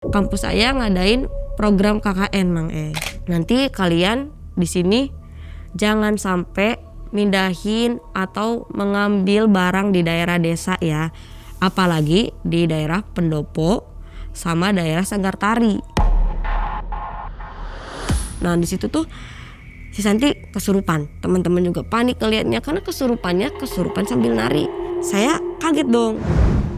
Kampus saya ngadain program KKN Mang Nanti kalian di sini jangan sampai mindahin atau mengambil barang di daerah desa ya. Apalagi di daerah pendopo sama daerah Sanggartari. Nah di situ tuh si Santi kesurupan. Teman-teman juga panik ngelihatnya karena kesurupan sambil nari. Saya kaget dong.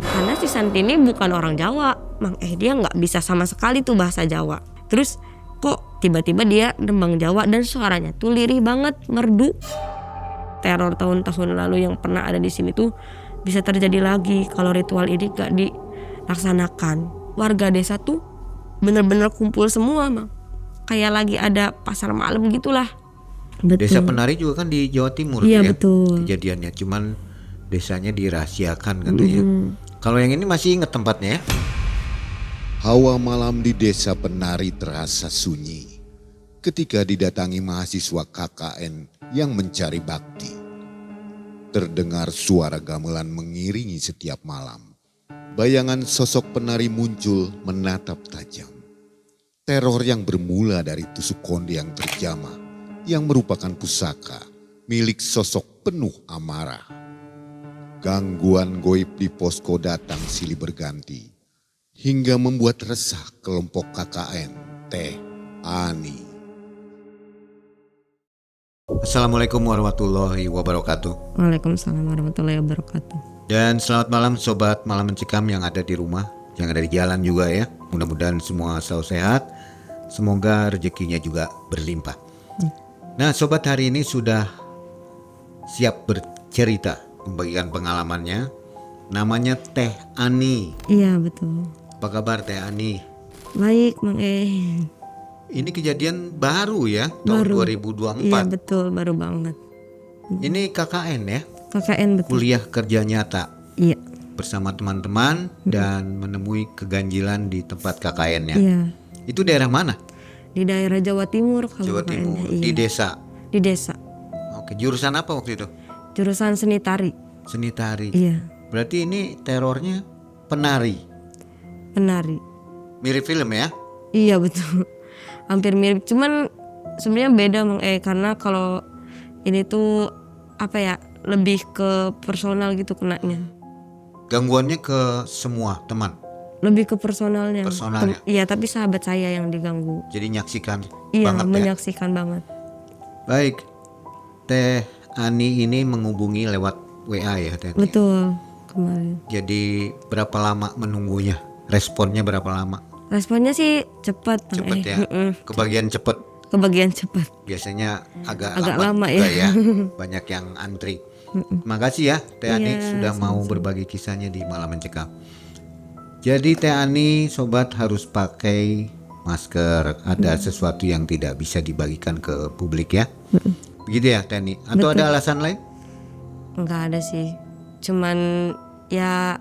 Karena si Santi ini bukan orang Jawa, Mang dia nggak bisa sama sekali tuh bahasa Jawa. Terus kok tiba-tiba dia nembang Jawa dan suaranya tuh lirih banget, merdu. Teror tahun-tahun lalu yang pernah ada di sini tuh bisa terjadi lagi kalau ritual ini nggak dilaksanakan. Warga desa tuh bener-bener kumpul semua, Mang. Kayak lagi ada pasar malam gitulah. Betul. Desa Penari juga kan di Jawa Timur ya? Iya betul. Kejadiannya, cuman desanya dirahasiakan katanya. Kalau yang ini masih ingat tempatnya ya? Hawa malam di desa Penari terasa sunyi ketika didatangi mahasiswa KKN yang mencari bakti. Terdengar suara gamelan mengiringi setiap malam. Bayangan sosok penari muncul menatap tajam. Teror yang bermula dari tusuk konde yang terjamah yang merupakan pusaka milik sosok penuh amarah. Gangguan goib di posko datang silih berganti hingga membuat resah kelompok KKN Teh Ani. Assalamualaikum warahmatullahi wabarakatuh. Waalaikumsalam warahmatullahi wabarakatuh. Dan selamat malam sobat Malam Mencekam yang ada di rumah, yang ada di jalan juga ya. Mudah-mudahan semua selalu sehat. Semoga rezekinya juga berlimpah. Nah sobat, hari ini sudah siap bercerita, membagikan pengalamannya. Namanya Teh Ani. Iya betul. Apa kabar Teh Ani? Baik Mang Ini kejadian baru ya, tahun 2024. Iya betul, baru banget. Ini KKN ya? KKN betul. Kuliah kerja nyata. Iya. Bersama teman-teman dan menemui keganjilan di tempat KKN-nya. Iya. Itu daerah mana? Di daerah Jawa Timur kalau Jawa Timur. iya. Di desa. Di desa. Oke, jurusan apa waktu itu? Jurusan seni tari. Seni tari. Iya. Berarti ini terornya penari. Penari. Mirip film ya? Iya betul. Hampir mirip, cuman sebenarnya beda Mang karena kalau ini tuh apa ya, lebih ke personal gitu kenanya. Gangguannya ke semua teman. Lebih ke personalnya. Personalnya. Iya, tapi sahabat saya yang diganggu. Jadi nyaksikan Iya, banget menyaksikan banget. Baik. Teh Ani ini menghubungi lewat WA ya Teh? Betul, kemarin. Jadi berapa lama menunggunya? Responnya berapa lama? Responnya sih cepat. Cepet ya? Kebagian cepet. Kebagian cepat. Biasanya agak lama ya. Banyak yang antri. Makasih ya Teh Ani sudah mau berbagi kisahnya di Malam Mencekam. Jadi Teh Ani sobat harus pakai masker. Ada sesuatu yang tidak bisa dibagikan ke publik ya. Begitu ya Teh Ani? Atau Betul. ada alasan lain? Enggak ada sih. Cuman ya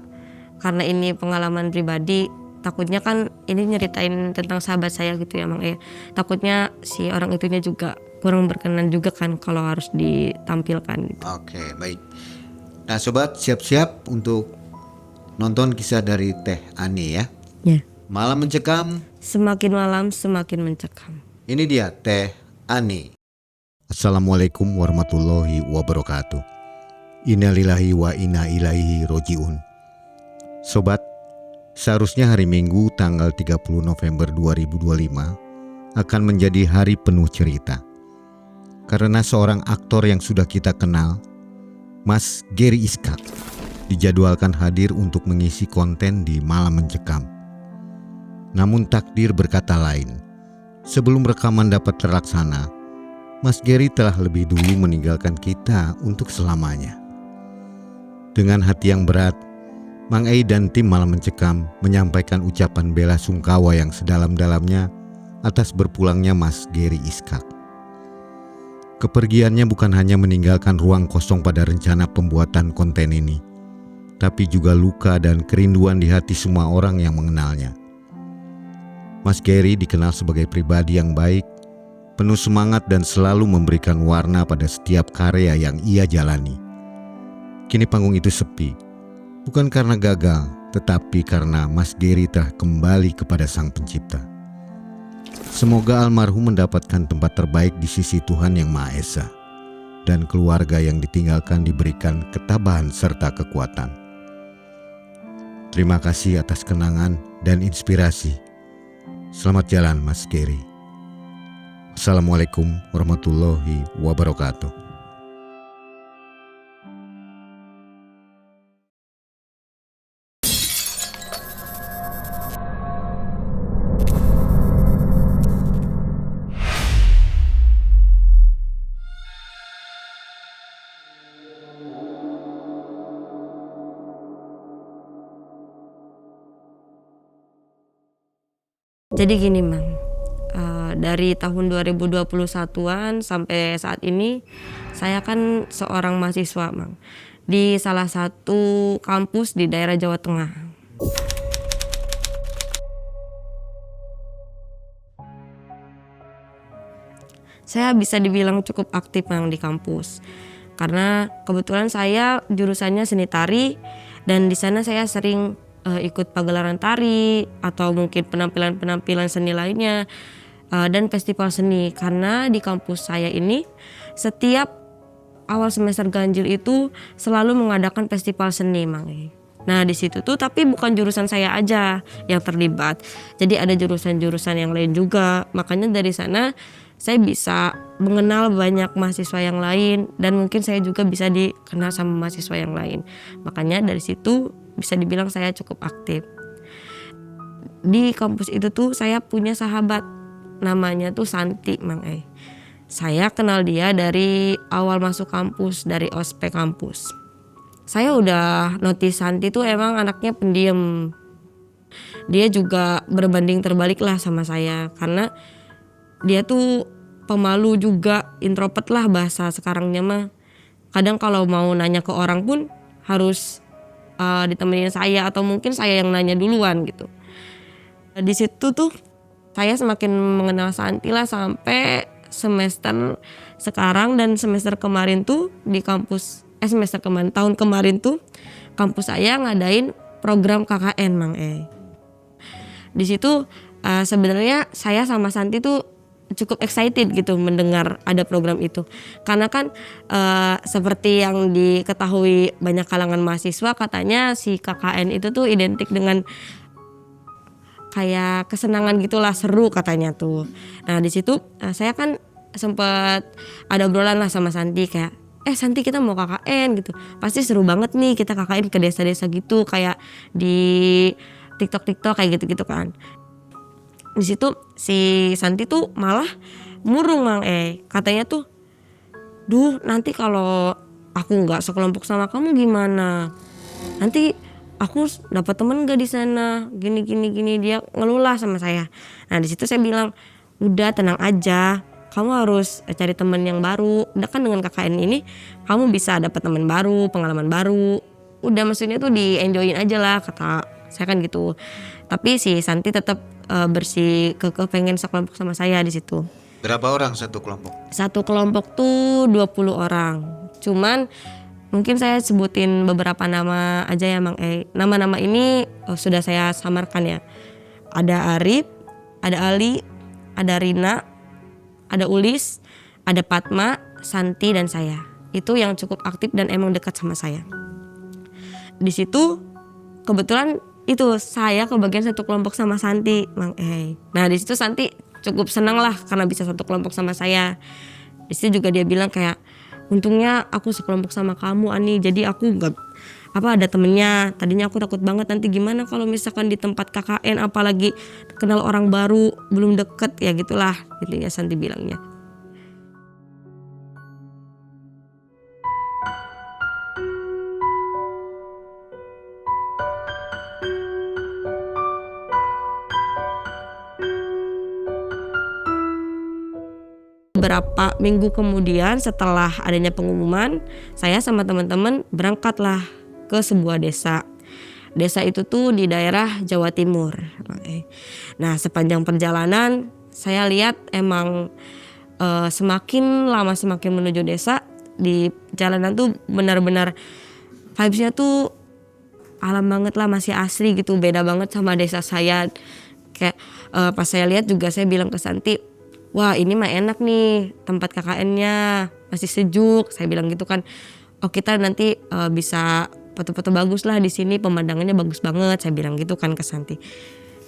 karena ini pengalaman pribadi, takutnya kan ini nyeritain tentang sahabat saya gitu ya Mang takutnya si orang itunya juga kurang berkenan juga kan kalau harus ditampilkan gitu. Oke, baik. Nah sobat, siap-siap untuk nonton kisah dari Teh Ani ya. Ya. Malam Mencekam. Semakin malam semakin mencekam. Ini dia Teh Ani. Assalamualaikum warahmatullahi wabarakatuh. Innalillahi wa inna ilaihi rojiun. Sobat, seharusnya hari Minggu tanggal 30 November 2025 akan menjadi hari penuh cerita. Karena seorang aktor yang sudah kita kenal, Mas Gary Iskak, dijadwalkan hadir untuk mengisi konten di Malam Mencekam. Namun takdir berkata lain. Sebelum rekaman dapat terlaksana, Mas Gary telah lebih dulu meninggalkan kita untuk selamanya. Dengan hati yang berat, Mang dan tim Malam Mencekam menyampaikan ucapan bela sungkawa yang sedalam-dalamnya atas berpulangnya Mas Gary Iskak. Kepergiannya bukan hanya meninggalkan ruang kosong pada rencana pembuatan konten ini, tapi juga luka dan kerinduan di hati semua orang yang mengenalnya. Mas Gary dikenal sebagai pribadi yang baik, penuh semangat dan selalu memberikan warna pada setiap karya yang ia jalani. Kini panggung itu sepi. Bukan karena gagal, tetapi karena Mas Geri telah kembali kepada Sang Pencipta. Semoga almarhum mendapatkan tempat terbaik di sisi Tuhan Yang Maha Esa, dan keluarga yang ditinggalkan diberikan ketabahan serta kekuatan. Terima kasih atas kenangan dan inspirasi. Selamat jalan Mas Geri. Assalamualaikum warahmatullahi wabarakatuh. Jadi gini Mang, dari tahun 2021-an sampai saat ini saya kan seorang mahasiswa Mang, di salah satu kampus di daerah Jawa Tengah. Saya bisa dibilang cukup aktif Mang di kampus, karena kebetulan saya jurusannya seni tari, dan di sana saya sering ikut pagelaran tari atau mungkin penampilan-penampilan seni lainnya, dan festival seni. Karena di kampus saya ini setiap awal semester ganjil itu selalu mengadakan festival seni Mang. Nah di situ tuh tapi bukan jurusan saya aja yang terlibat, jadi ada jurusan-jurusan yang lain juga. Makanya dari sana saya bisa mengenal banyak mahasiswa yang lain, dan mungkin saya juga bisa dikenal sama mahasiswa yang lain. Makanya dari situ bisa dibilang saya cukup aktif. Di kampus itu tuh saya punya sahabat, namanya tuh Santi Mang. Saya kenal dia dari awal masuk kampus, dari ospek kampus. Saya udah notice Santi tuh emang anaknya pendiam. Dia juga berbanding terbalik lah sama saya, karena dia tuh pemalu juga, introvert lah bahasa sekarangnya mah. Kadang kalau mau nanya ke orang pun harus ditemenin saya, atau mungkin saya yang nanya duluan gitu. Di situ tuh saya semakin mengenal Santi lah sampai semester sekarang, dan semester kemarin tuh di kampus tahun kemarin tuh kampus saya ngadain program KKN Mang. Di situ sebenarnya saya sama Santi tuh cukup excited gitu mendengar ada program itu, karena kan seperti yang diketahui banyak kalangan mahasiswa, katanya si KKN itu tuh identik dengan kayak kesenangan gitulah, seru katanya tuh. Nah di situ saya kan sempat ada obrolan lah sama Santi, kayak Santi kita mau KKN gitu, pasti seru banget nih kita KKN ke desa-desa gitu, kayak di TikTok kayak gitu-gitu kan. Di situ si Santi tuh malah murung Mang, katanya tuh, duh nanti kalau aku nggak sekelompok sama kamu gimana, nanti aku dapat temen gak di sana, gini dia ngeluh lah sama saya. Nah di situ saya bilang, udah tenang aja, kamu harus cari temen yang baru. Udah kan dengan KKN ini kamu bisa dapat temen baru, pengalaman baru, udah maksudnya tuh di enjoyin aja lah, kata saya kan gitu. Tapi si Santi tetap kekeh pengen sekelompok sama saya di situ. Berapa orang satu kelompok? Satu kelompok tuh 20 orang. Cuman mungkin saya sebutin beberapa nama aja ya Mang. Nama-nama ini sudah saya samarkan ya. Ada Arif, ada Ali, ada Rina, ada Ulis, ada Fatma, Santi, dan saya. Itu yang cukup aktif dan emang dekat sama saya. Di situ kebetulan itu saya kebagian satu kelompok sama Santi Mang. Nah di situ Santi cukup senang lah karena bisa satu kelompok sama saya. Di situ juga dia bilang kayak, untungnya aku sekelompok sama kamu Ani, jadi aku nggak ada temennya. Tadinya aku takut banget nanti gimana kalau misalkan di tempat KKN, apalagi kenal orang baru, belum deket ya gitulah gitu ya Santi bilangnya. Beberapa minggu kemudian setelah adanya pengumuman, saya sama teman-teman berangkatlah ke sebuah desa. Desa itu tuh di daerah Jawa Timur. Nah sepanjang perjalanan saya lihat emang semakin lama semakin menuju desa, di jalanan tuh benar-benar vibesnya tuh alam banget lah, masih asri gitu, beda banget sama desa saya. Kayak pas saya lihat juga saya bilang ke Santi, wah ini mah enak nih tempat KKN-nya, masih sejuk. Saya bilang gitu kan, oh kita nanti bisa foto-foto bagus lah di sini, pemandangannya bagus banget. Saya bilang gitu kan ke Santi.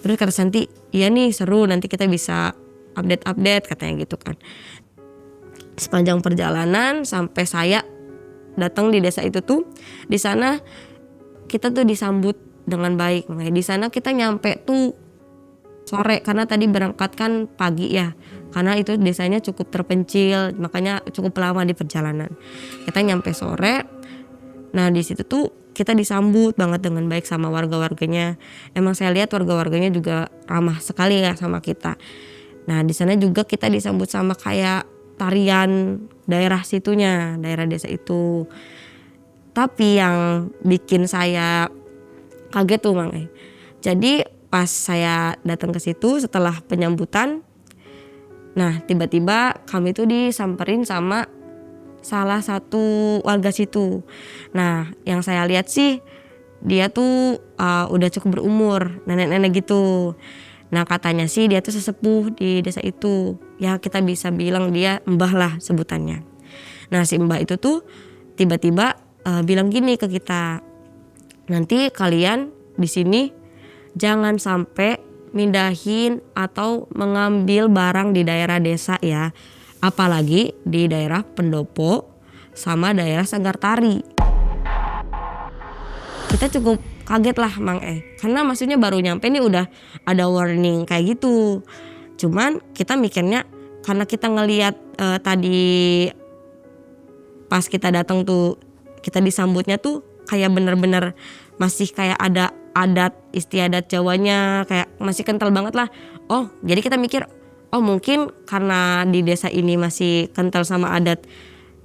Terus kata Santi, iya nih seru, nanti kita bisa update katanya gitu kan. Sepanjang perjalanan sampai saya datang di desa itu tuh, di sana kita tuh disambut dengan baik. Makanya di sana kita nyampe tuh sore, karena tadi berangkat kan pagi ya, karena itu desanya cukup terpencil, makanya cukup lama di perjalanan. Kita nyampe sore, nah di situ tuh kita disambut banget dengan baik sama warga-warganya. Emang saya lihat warga-warganya juga ramah sekali ya sama kita. Nah di sana juga kita disambut sama kayak tarian daerah situnya, daerah desa itu. Tapi yang bikin saya kaget tuh Mang, jadi pas saya datang ke situ setelah penyambutan, nah tiba-tiba kami tuh disamperin sama salah satu warga situ. Nah yang saya lihat sih dia tuh udah cukup berumur, nenek-nenek gitu. Nah katanya sih dia tuh sesepuh di desa itu, ya kita bisa bilang dia mbah lah sebutannya. Nah si mbah itu tuh tiba-tiba bilang gini ke kita, nanti kalian di sini jangan sampai mindahin atau mengambil barang di daerah desa ya, apalagi di daerah pendopo sama daerah Sanggar Tari. Kita cukup kaget lah Mang karena maksudnya baru nyampe nih udah ada warning kayak gitu. Cuman kita mikirnya karena kita ngelihat tadi pas kita datang tuh kita disambutnya tuh kayak bener-bener masih kayak ada adat istiadat Jawanya, kayak masih kental banget lah. Oh jadi kita mikir, oh mungkin karena di desa ini masih kental sama adat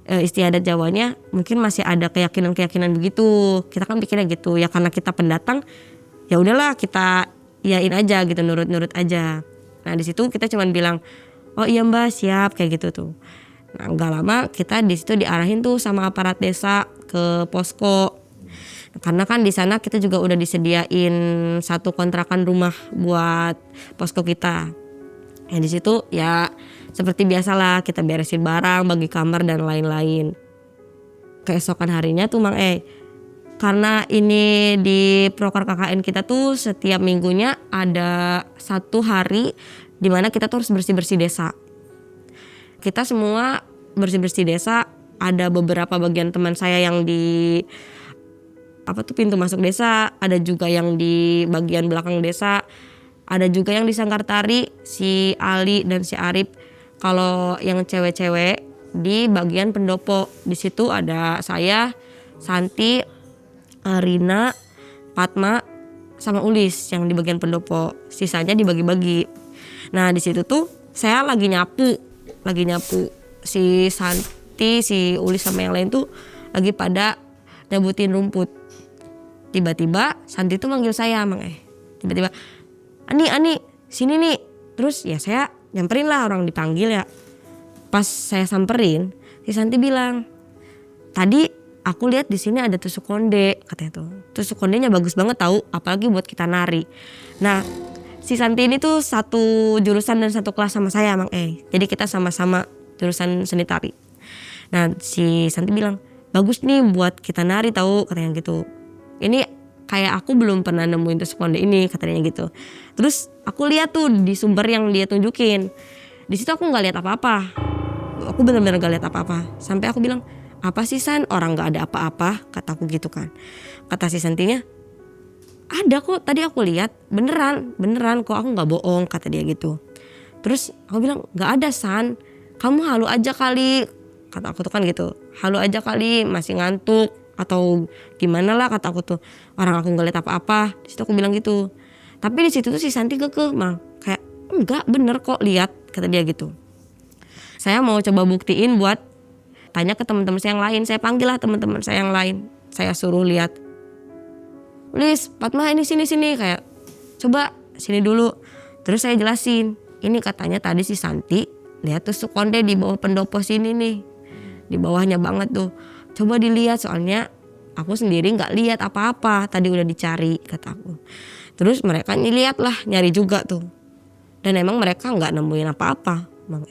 istiadat Jawanya, mungkin masih ada keyakinan-keyakinan begitu. Kita kan pikirnya gitu ya, karena kita pendatang ya udahlah kita iyain aja gitu, nurut-nurut aja. Nah di situ kita cuman bilang, oh iya mbak siap kayak gitu tuh. Nah nggak lama kita di situ diarahin tuh sama aparat desa ke posko. Karena kan di sana kita juga udah disediain satu kontrakan rumah buat posko kita. Ya di situ ya seperti biasalah kita beresin barang, bagi kamar dan lain-lain. Keesokan harinya tuh Mang karena ini di proker KKN kita tuh setiap minggunya ada satu hari dimana kita tuh harus bersih-bersih desa. Kita semua bersih-bersih desa, ada beberapa bagian teman saya yang di pintu masuk desa, ada juga yang di bagian belakang desa, ada juga yang di Sanggar Tari, si Ali dan si Arif. Kalau yang cewek-cewek di bagian pendopo, di situ ada saya, Santi, Rina, Fatma, sama Ulis yang di bagian pendopo. Sisanya dibagi-bagi. Nah di situ tuh saya lagi nyapu. Si Santi, si Ulis sama yang lain tuh lagi pada nyabutin rumput. Tiba-tiba Santi tuh manggil saya Mang tiba-tiba, Ani sini nih. Terus ya saya nyamperin lah, orang dipanggil ya. Pas saya samperin, si Santi bilang, tadi aku lihat di sini ada tusuk konde katanya tuh. Tusuk kondenya bagus banget tahu, apalagi buat kita nari. Nah si Santi ini tuh satu jurusan dan satu kelas sama saya Mang jadi kita sama-sama jurusan seni tari. Nah si Santi bilang, bagus nih buat kita nari tahu katanya gitu. Ini kayak aku belum pernah nemuin tusuk konde ini katanya gitu. Terus aku lihat tuh di sumber yang dia tunjukin, di situ aku nggak lihat apa-apa. Aku benar-benar nggak lihat apa-apa. Sampai aku bilang, apa sih San, orang nggak ada apa-apa, kataku gitu kan. Kata si Santinya, ada kok tadi aku lihat, beneran kok, aku nggak bohong kata dia gitu. Terus aku bilang, nggak ada San, kamu halu aja kali, kata aku tuh kan gitu. Halu aja kali, masih ngantuk atau gimana lah kata aku tuh, orang aku nggak lihat apa-apa. Di situ aku bilang gitu. Tapi di situ tuh si Santi kekeh Mang, kayak enggak bener kok lihat kata dia gitu. Saya mau coba buktiin buat tanya ke teman-teman saya yang lain. Saya panggil lah teman-teman saya yang lain, saya suruh lihat. Lis, Fatma ini sini kayak coba sini dulu. Terus saya jelasin, ini katanya tadi si Santi lihat tusuk konde di bawah pendopo sini nih, di bawahnya banget tuh. Coba dilihat soalnya aku sendiri nggak lihat apa-apa, tadi udah dicari kata aku. Terus mereka lihat lah, nyari juga tuh, dan emang mereka nggak nemuin apa-apa Bang.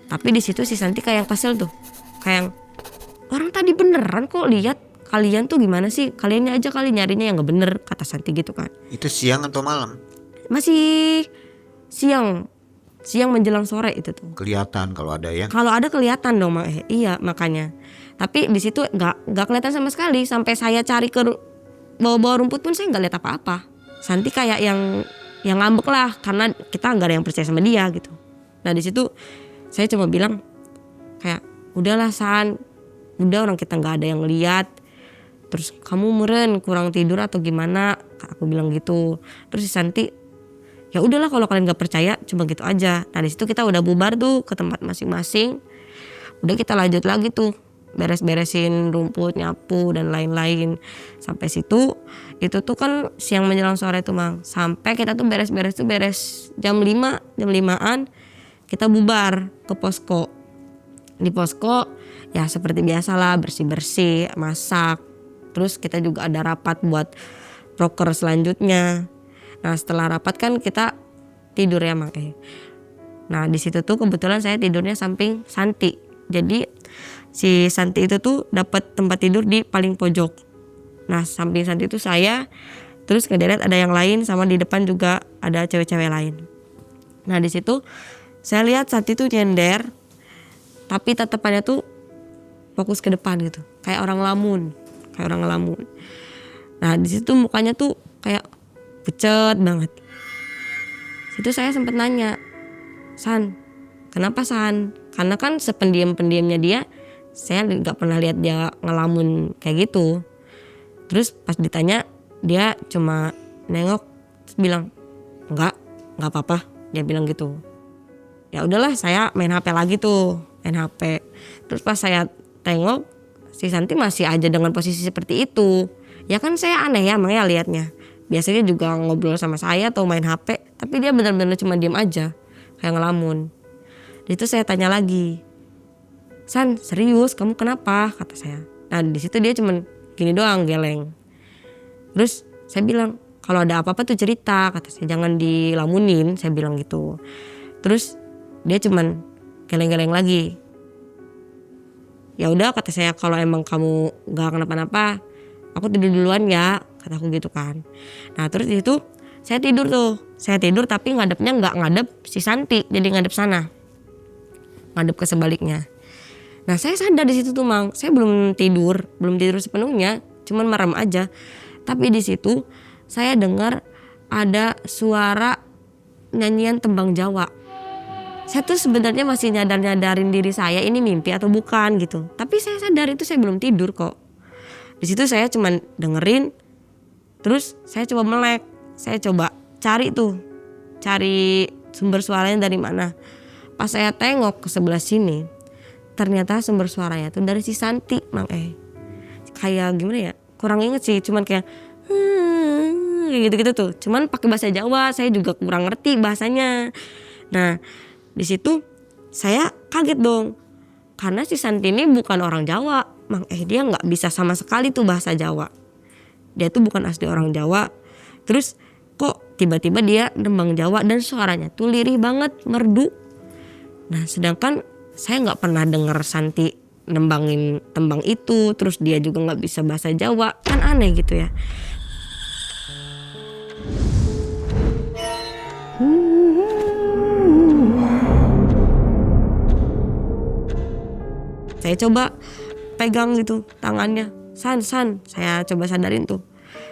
Tapi di situ si Santi kayak kesel tuh, kayak orang tadi beneran kok lihat, kalian tuh gimana sih, kaliannya aja kali nyarinya yang nggak bener, kata Santi gitu kan. Itu siang atau malam? Masih siang menjelang sore itu tuh. Kelihatan kalau ada ya. Kalau ada kelihatan dong Mang. Iya makanya. Tapi di situ nggak kelihatan sama sekali, sampai saya cari ke bawah-bawah rumput pun saya nggak lihat apa-apa. Santi kayak yang ngambek lah, karena kita nggak ada yang percaya sama dia gitu. Nah di situ saya cuma bilang kayak udahlah San, udah orang kita nggak ada yang lihat. Terus kamu meren kurang tidur atau gimana? Aku bilang gitu. Terus si Santi, ya udahlah kalau kalian nggak percaya cuma gitu aja. Nah di situ kita udah bubar tuh ke tempat masing-masing. Udah kita lanjut lagi tuh beres-beresin rumput, nyapu dan lain-lain. Sampai situ itu tuh kan siang menjelang sore tuh Mang. Sampai kita tuh beres-beres jam 5-an kita bubar ke posko. Di posko ya seperti biasa lah, bersih-bersih, masak. Terus kita juga ada rapat buat proker selanjutnya. Nah setelah rapat kan kita tidur ya Mang. Nah di situ tuh kebetulan saya tidurnya samping Santi. Jadi si Santi itu tuh dapat tempat tidur di paling pojok. Nah samping Santi itu saya, terus ngederet ada yang lain, sama di depan juga ada cewek-cewek lain. Nah di situ saya lihat Santi tuh nyender, tapi tatapannya tuh fokus ke depan gitu, kayak orang ngelamun. Nah di situ mukanya tuh kayak pucet banget. Situ saya sempat nanya, San, kenapa San? Karena kan sependiam-pendiamnya dia, saya nggak pernah lihat dia ngelamun kayak gitu. Terus pas ditanya, dia cuma nengok terus bilang, nggak apa-apa, dia bilang gitu. Ya udahlah, saya main HP lagi tuh, main HP. Terus pas saya tengok, si Santi masih aja dengan posisi seperti itu. Ya kan saya aneh ya makanya liatnya. Biasanya juga ngobrol sama saya atau main HP, tapi dia benar-benar cuma diem aja, kayak ngelamun. Di situ saya tanya lagi, San serius kamu kenapa, kata saya. Nah di situ dia cuma gini doang, geleng. Terus saya bilang, kalau ada apa-apa tuh cerita, kata saya, jangan dilamunin, saya bilang gitu. Terus dia cuman geleng-geleng lagi. Ya udah, kata saya, kalau emang kamu gak kenapa-napa, aku tidur duluan ya, kata aku gitu kan. Nah terus di situ saya tidur tuh, tapi ngadepnya nggak ngadep si Santi, jadi ngadep sana, ngadep ke sebaliknya. Nah saya sadar di situ tuh Mang, saya belum tidur sepenuhnya, cuman merem aja. Tapi di situ saya dengar ada suara nyanyian tembang Jawa. Saya tuh sebenarnya masih nyadarin diri saya ini mimpi atau bukan gitu. Tapi saya sadar itu saya belum tidur kok. Di situ saya cuman dengerin, terus saya coba melek, saya coba cari sumber suaranya dari mana. Pas saya tengok ke sebelah sini, ternyata sumber suaranya tuh dari si Santi, Mang. Kayak gimana ya? Kurang inget sih, cuman kayak gitu-gitu tuh. Cuman pakai bahasa Jawa, saya juga kurang ngerti bahasanya. Nah, di situ saya kaget dong. Karena si Santi ini bukan orang Jawa, Mang. Dia nggak bisa sama sekali tuh bahasa Jawa. Dia tuh bukan asli orang Jawa. Terus kok tiba-tiba dia nembang Jawa dan suaranya tuh lirih banget, merdu. Nah, sedangkan saya nggak pernah dengar Santi nembangin tembang itu, terus dia juga nggak bisa bahasa Jawa, kan aneh gitu ya. Saya coba pegang gitu tangannya, San, saya coba sadarin tuh,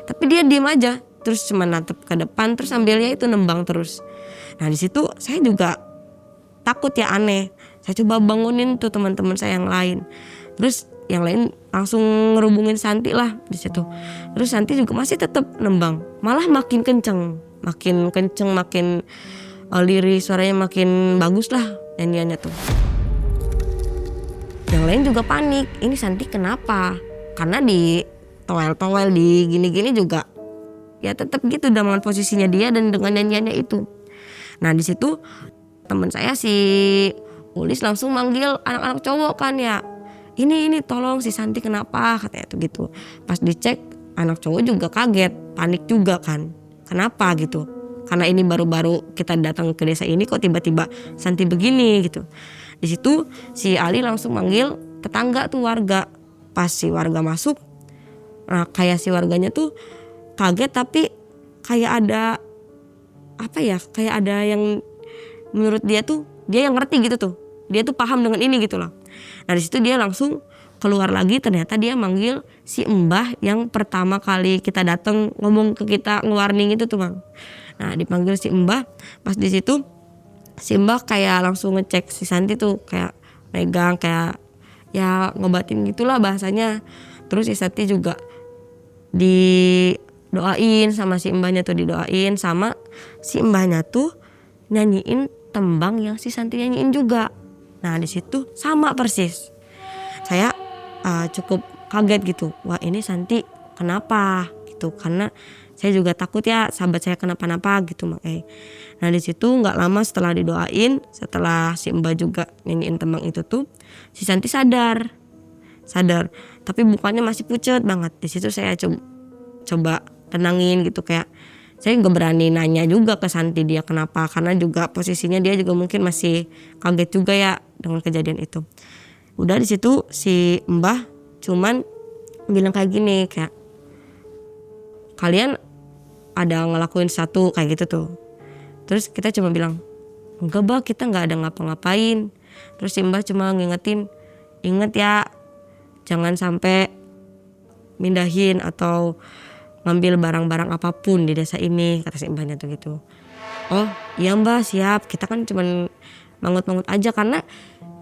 tapi dia diem aja, terus cuma natep ke depan, terus sambilnya itu nembang terus. Nah di situ saya juga takut ya, aneh. Saya coba bangunin tuh teman-teman saya yang lain. Terus yang lain langsung ngerubungin Santi lah di situ. Terus Santi juga masih tetap nembang. Malah makin kenceng, makin lirih, suaranya makin bagus lah nyanyiannya tuh. Yang lain juga panik. Ini Santi kenapa? Karena di towel di gini-gini juga ya tetap gitu dengan posisinya dia dan dengan nyanyiannya itu. Nah di situ teman saya si Ulis langsung manggil anak-anak cowok kan ya. ini tolong si Santi kenapa, katanya tuh gitu. Pas dicek anak cowok juga kaget, panik juga kan, kenapa gitu, karena ini baru-baru kita datang ke desa ini kok tiba-tiba Santi begini gitu. Di situ si Ali langsung manggil tetangga tuh, warga. Pas si warga masuk, nah kayak si warganya tuh kaget, tapi kayak ada apa ya, kayak ada yang menurut dia tuh dia yang ngerti gitu tuh, dia tuh paham dengan ini gitu loh. Nah di situ dia langsung keluar lagi, ternyata dia manggil si Mbah yang pertama kali kita datang ngomong ke kita, nge-warning itu tuh Bang. Nah dipanggil si Mbah, pas di situ si Mbah kayak langsung ngecek si Santi tuh, kayak megang, kayak ya ngobatin gitulah bahasanya. Terus si Santi juga didoain sama si Mbahnya tuh, didoain sama si Mbahnya tuh nyanyiin tembang yang si Santi nyanyiin juga. Nah di situ sama persis. Saya cukup kaget gitu. Wah ini Santi kenapa gitu, karena saya juga takut ya sahabat saya kenapa-napa gitu makanya. Nah di situ nggak lama setelah didoain, setelah si Mbah juga nyanyiin tembang itu tuh, si Santi sadar, tapi mukanya masih pucet banget. Di situ saya coba tenangin gitu, kayak saya nggak berani nanya juga ke Santi dia kenapa, karena juga posisinya dia juga mungkin masih kaget juga ya dengan kejadian itu. Udah di situ si Mbah cuman bilang kayak gini, kayak kalian ada ngelakuin satu kayak gitu tuh. Terus kita cuma bilang enggak Bah, kita nggak ada ngapa-ngapain. Terus si Mbah cuma ngingetin, inget ya jangan sampai mindahin atau ngambil barang-barang apapun di desa ini, kata si Mbahnya tuh gitu. Oh iya Mbah siap, kita kan cuman mangut-mangut aja, karena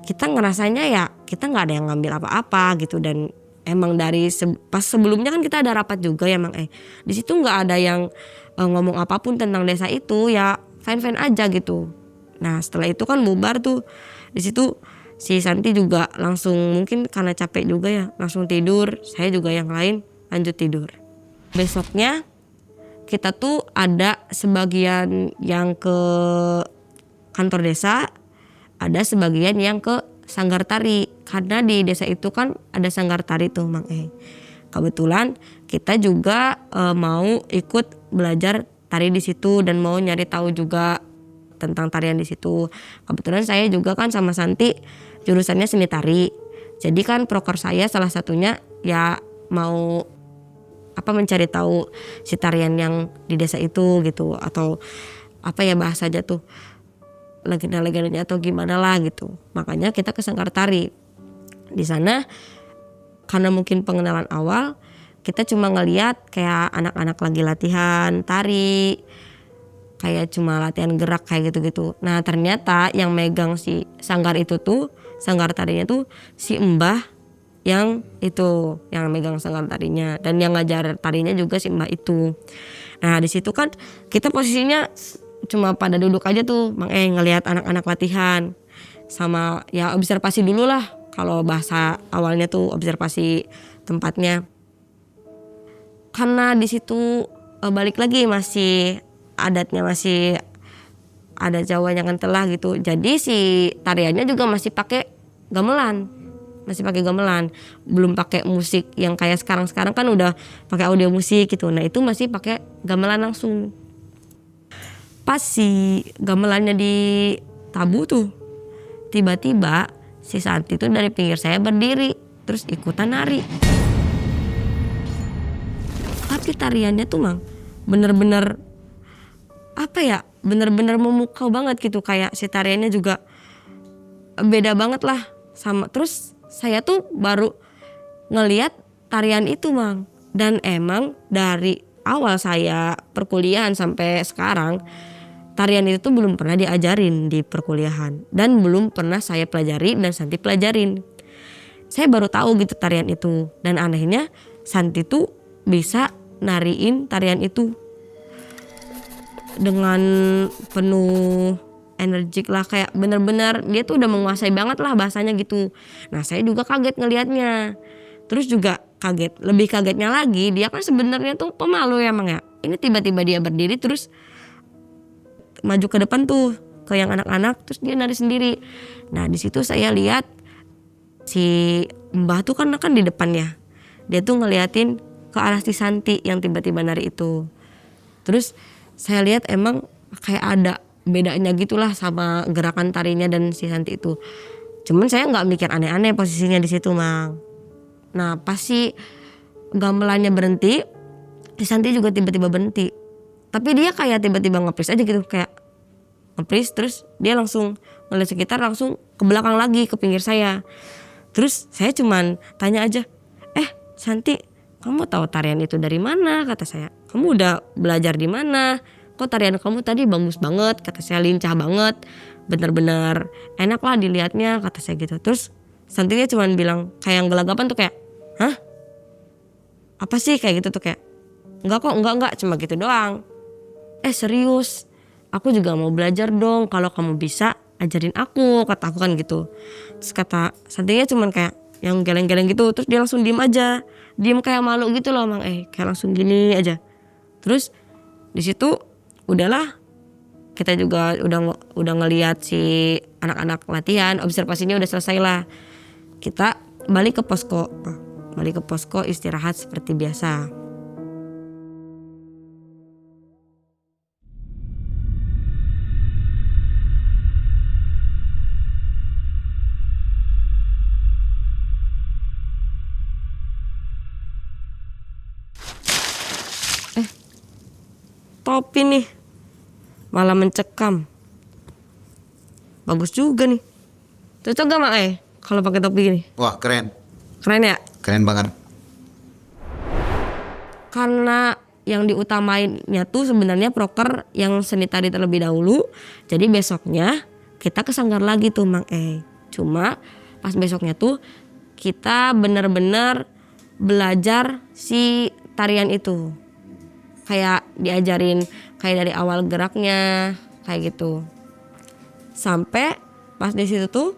kita ngerasanya ya kita nggak ada yang ngambil apa-apa gitu. Dan emang dari pas sebelumnya kan kita ada rapat juga ya Mang di situ nggak ada yang ngomong apapun tentang desa itu, ya fine-fine aja gitu. Nah setelah itu kan bubar tuh. Di situ si Santi juga langsung, mungkin karena capek juga ya, langsung tidur. Saya juga yang lain lanjut tidur. Besoknya kita tuh ada sebagian yang ke kantor desa, ada sebagian yang ke sanggar tari, karena di desa itu kan ada sanggar tari tuh Mang Kebetulan kita juga mau ikut belajar tari di situ dan mau nyari tahu juga tentang tarian di situ. Kebetulan saya juga kan sama Santi jurusannya seni tari, jadi kan proker saya salah satunya ya mau mencari tahu si tarian yang di desa itu gitu, atau apa ya bahasanya tuh, legenda-legendanya atau gimana lah gitu. Makanya kita ke sanggar tari. Di sana karena mungkin pengenalan awal, kita cuma ngeliat kayak anak-anak lagi latihan tari, kayak cuma latihan gerak kayak gitu-gitu. Nah ternyata yang megang si sanggar itu tuh, sanggar tarinya tuh si Mbah yang itu, yang megang sanggar tarinya, dan yang ngajar tarinya juga si Mbah itu. Nah di situ kan kita posisinya cuma pada duduk aja tuh Mang ngelihat anak-anak latihan, sama ya observasi dulu lah, kalau bahasa awalnya tuh observasi tempatnya. Karena di situ balik lagi masih adatnya, masih ada Jawa yang kentelah gitu, jadi si tariannya juga masih pakai gamelan, belum pakai musik yang kayak sekarang kan udah pakai audio musik gitu. Nah itu masih pakai gamelan langsung. Pas si gamelannya ditabu tuh, tiba-tiba si Santi tuh dari pinggir saya berdiri terus ikutan nari. Tapi tariannya tuh Mang bener-bener bener-bener memukau banget gitu, kayak si tariannya juga beda banget lah sama. Terus saya tuh baru ngeliat tarian itu Mang, dan emang dari awal saya perkuliahan sampai sekarang tarian itu tuh belum pernah diajarin di perkuliahan, dan belum pernah saya pelajari dan Santi pelajarin. Saya baru tahu gitu tarian itu, dan anehnya Santi tuh bisa nariin tarian itu dengan penuh energik lah, kayak bener-bener dia tuh udah menguasai banget lah bahasanya gitu. Nah saya juga kaget ngelihatnya. Terus juga lebih kagetnya lagi, dia kan sebenarnya tuh pemalu ya Mang ya. Ini tiba-tiba dia berdiri terus maju ke depan tuh ke yang anak-anak, terus dia nari sendiri. Nah di situ saya lihat si Mbah tuh kan di depan ya. Dia tuh ngeliatin ke arah si Santi yang tiba-tiba nari itu. Terus saya lihat emang kayak ada bedanya gitulah sama gerakan tarinya dan si Santi itu. Cuman saya nggak mikir aneh-aneh posisinya di situ, Mang. Nah pas si gamelannya berhenti, si Santi juga tiba-tiba berhenti. Tapi dia kayak tiba-tiba nge-freeze aja gitu, kayak nge-freeze, terus dia langsung ngeliat sekitar, langsung ke belakang lagi ke pinggir saya. Terus saya cuman tanya aja, Santi, kamu tahu tarian itu dari mana? Kata saya. Kamu udah belajar di mana? Kok tarian kamu tadi bagus banget? Kata saya, lincah banget, bener-bener enak lah dilihatnya, kata saya gitu. Terus Santinya cuman bilang kayak yang gelagapan tuh kayak, hah? Apa sih kayak gitu tuh kayak, enggak kok, enggak, cuma gitu doang. Serius, aku juga mau belajar dong, kalau kamu bisa ajarin aku, kata aku kan gitu. Terus kata Santinya cuman kayak yang geleng-geleng gitu, terus dia langsung diem aja, diem kayak malu gitu loh, Mang, kayak langsung gini aja. Terus di situ udahlah, kita juga udah ngelihat si anak-anak latihan, observasinya udah selesai lah. Kita balik ke posko istirahat seperti biasa. Topi nih malah mencekam, bagus juga nih, cocok gak Mak kalau pakai topi gini? Wah keren Keren ya? banget. Karena yang diutamainnya tuh sebenarnya proker yang seni tari terlebih dahulu, jadi besoknya kita ke sanggar lagi tuh Mang Cuma pas besoknya tuh kita bener-bener belajar si tarian itu, kayak diajarin kayak dari awal geraknya kayak gitu. Sampai pas di situ tuh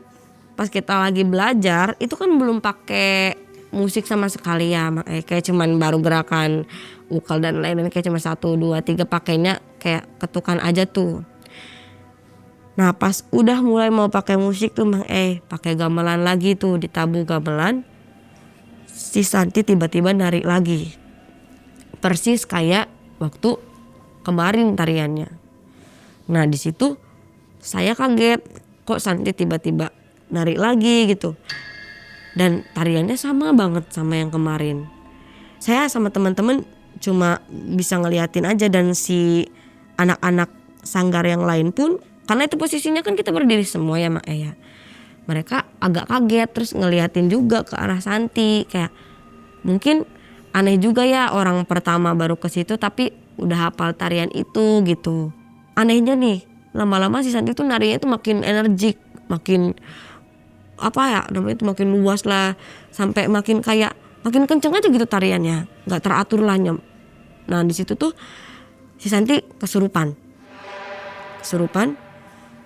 pas kita lagi belajar itu kan belum pakai musik sama sekali ya, kayak cuman baru gerakan ukal dan lain-lain, kayak cuma 1, 2, 3 pakainya kayak ketukan aja tuh. Nah pas udah mulai mau pakai musik tuh Mang pakai gamelan lagi tuh, ditabuh gamelan, si Santi tiba-tiba narik lagi persis kayak waktu kemarin tariannya. Nah di situ saya kaget, kok Santi tiba-tiba narik lagi gitu. Dan tariannya sama banget sama yang kemarin. Saya sama teman-teman cuma bisa ngeliatin aja, dan si anak-anak sanggar yang lain pun, karena itu posisinya kan kita berdiri semua ya Mak ya. Mereka agak kaget, terus ngeliatin juga ke arah Santi, kayak mungkin aneh juga ya, orang pertama baru ke situ tapi udah hafal tarian itu gitu. Anehnya nih, lama-lama si Santi tuh narinya tuh makin energik, makin apa ya namanya itu, makin luas lah, sampai makin kayak makin kenceng aja gitu tariannya, nggak teratur lah nyam. Nah di situ tuh si Santi kesurupan.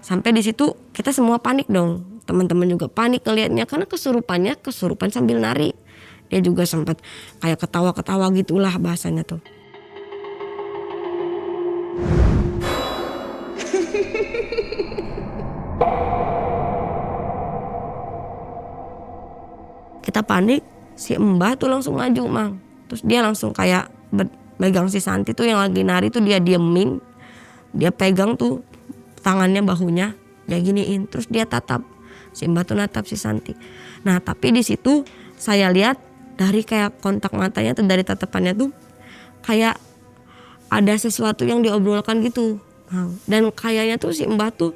Sampai di situ kita semua panik dong, teman-teman juga panik ngelihatnya karena kesurupan sambil nari. Dia juga sempat kayak ketawa-ketawa gitulah bahasanya tuh. Kita panik, si Mbah tuh langsung maju Mang. Terus dia langsung kayak megang si Santi tuh yang lagi nari tuh, dia diemin. Dia pegang tuh tangannya, bahunya, dia giniin. Terus dia tatap, si Mbah tuh natap si Santi. Nah tapi di situ saya lihat dari kayak kontak matanya tuh, dari tatapannya tuh kayak ada sesuatu yang diobrolkan gitu. Dan kayaknya tuh si Mbah tuh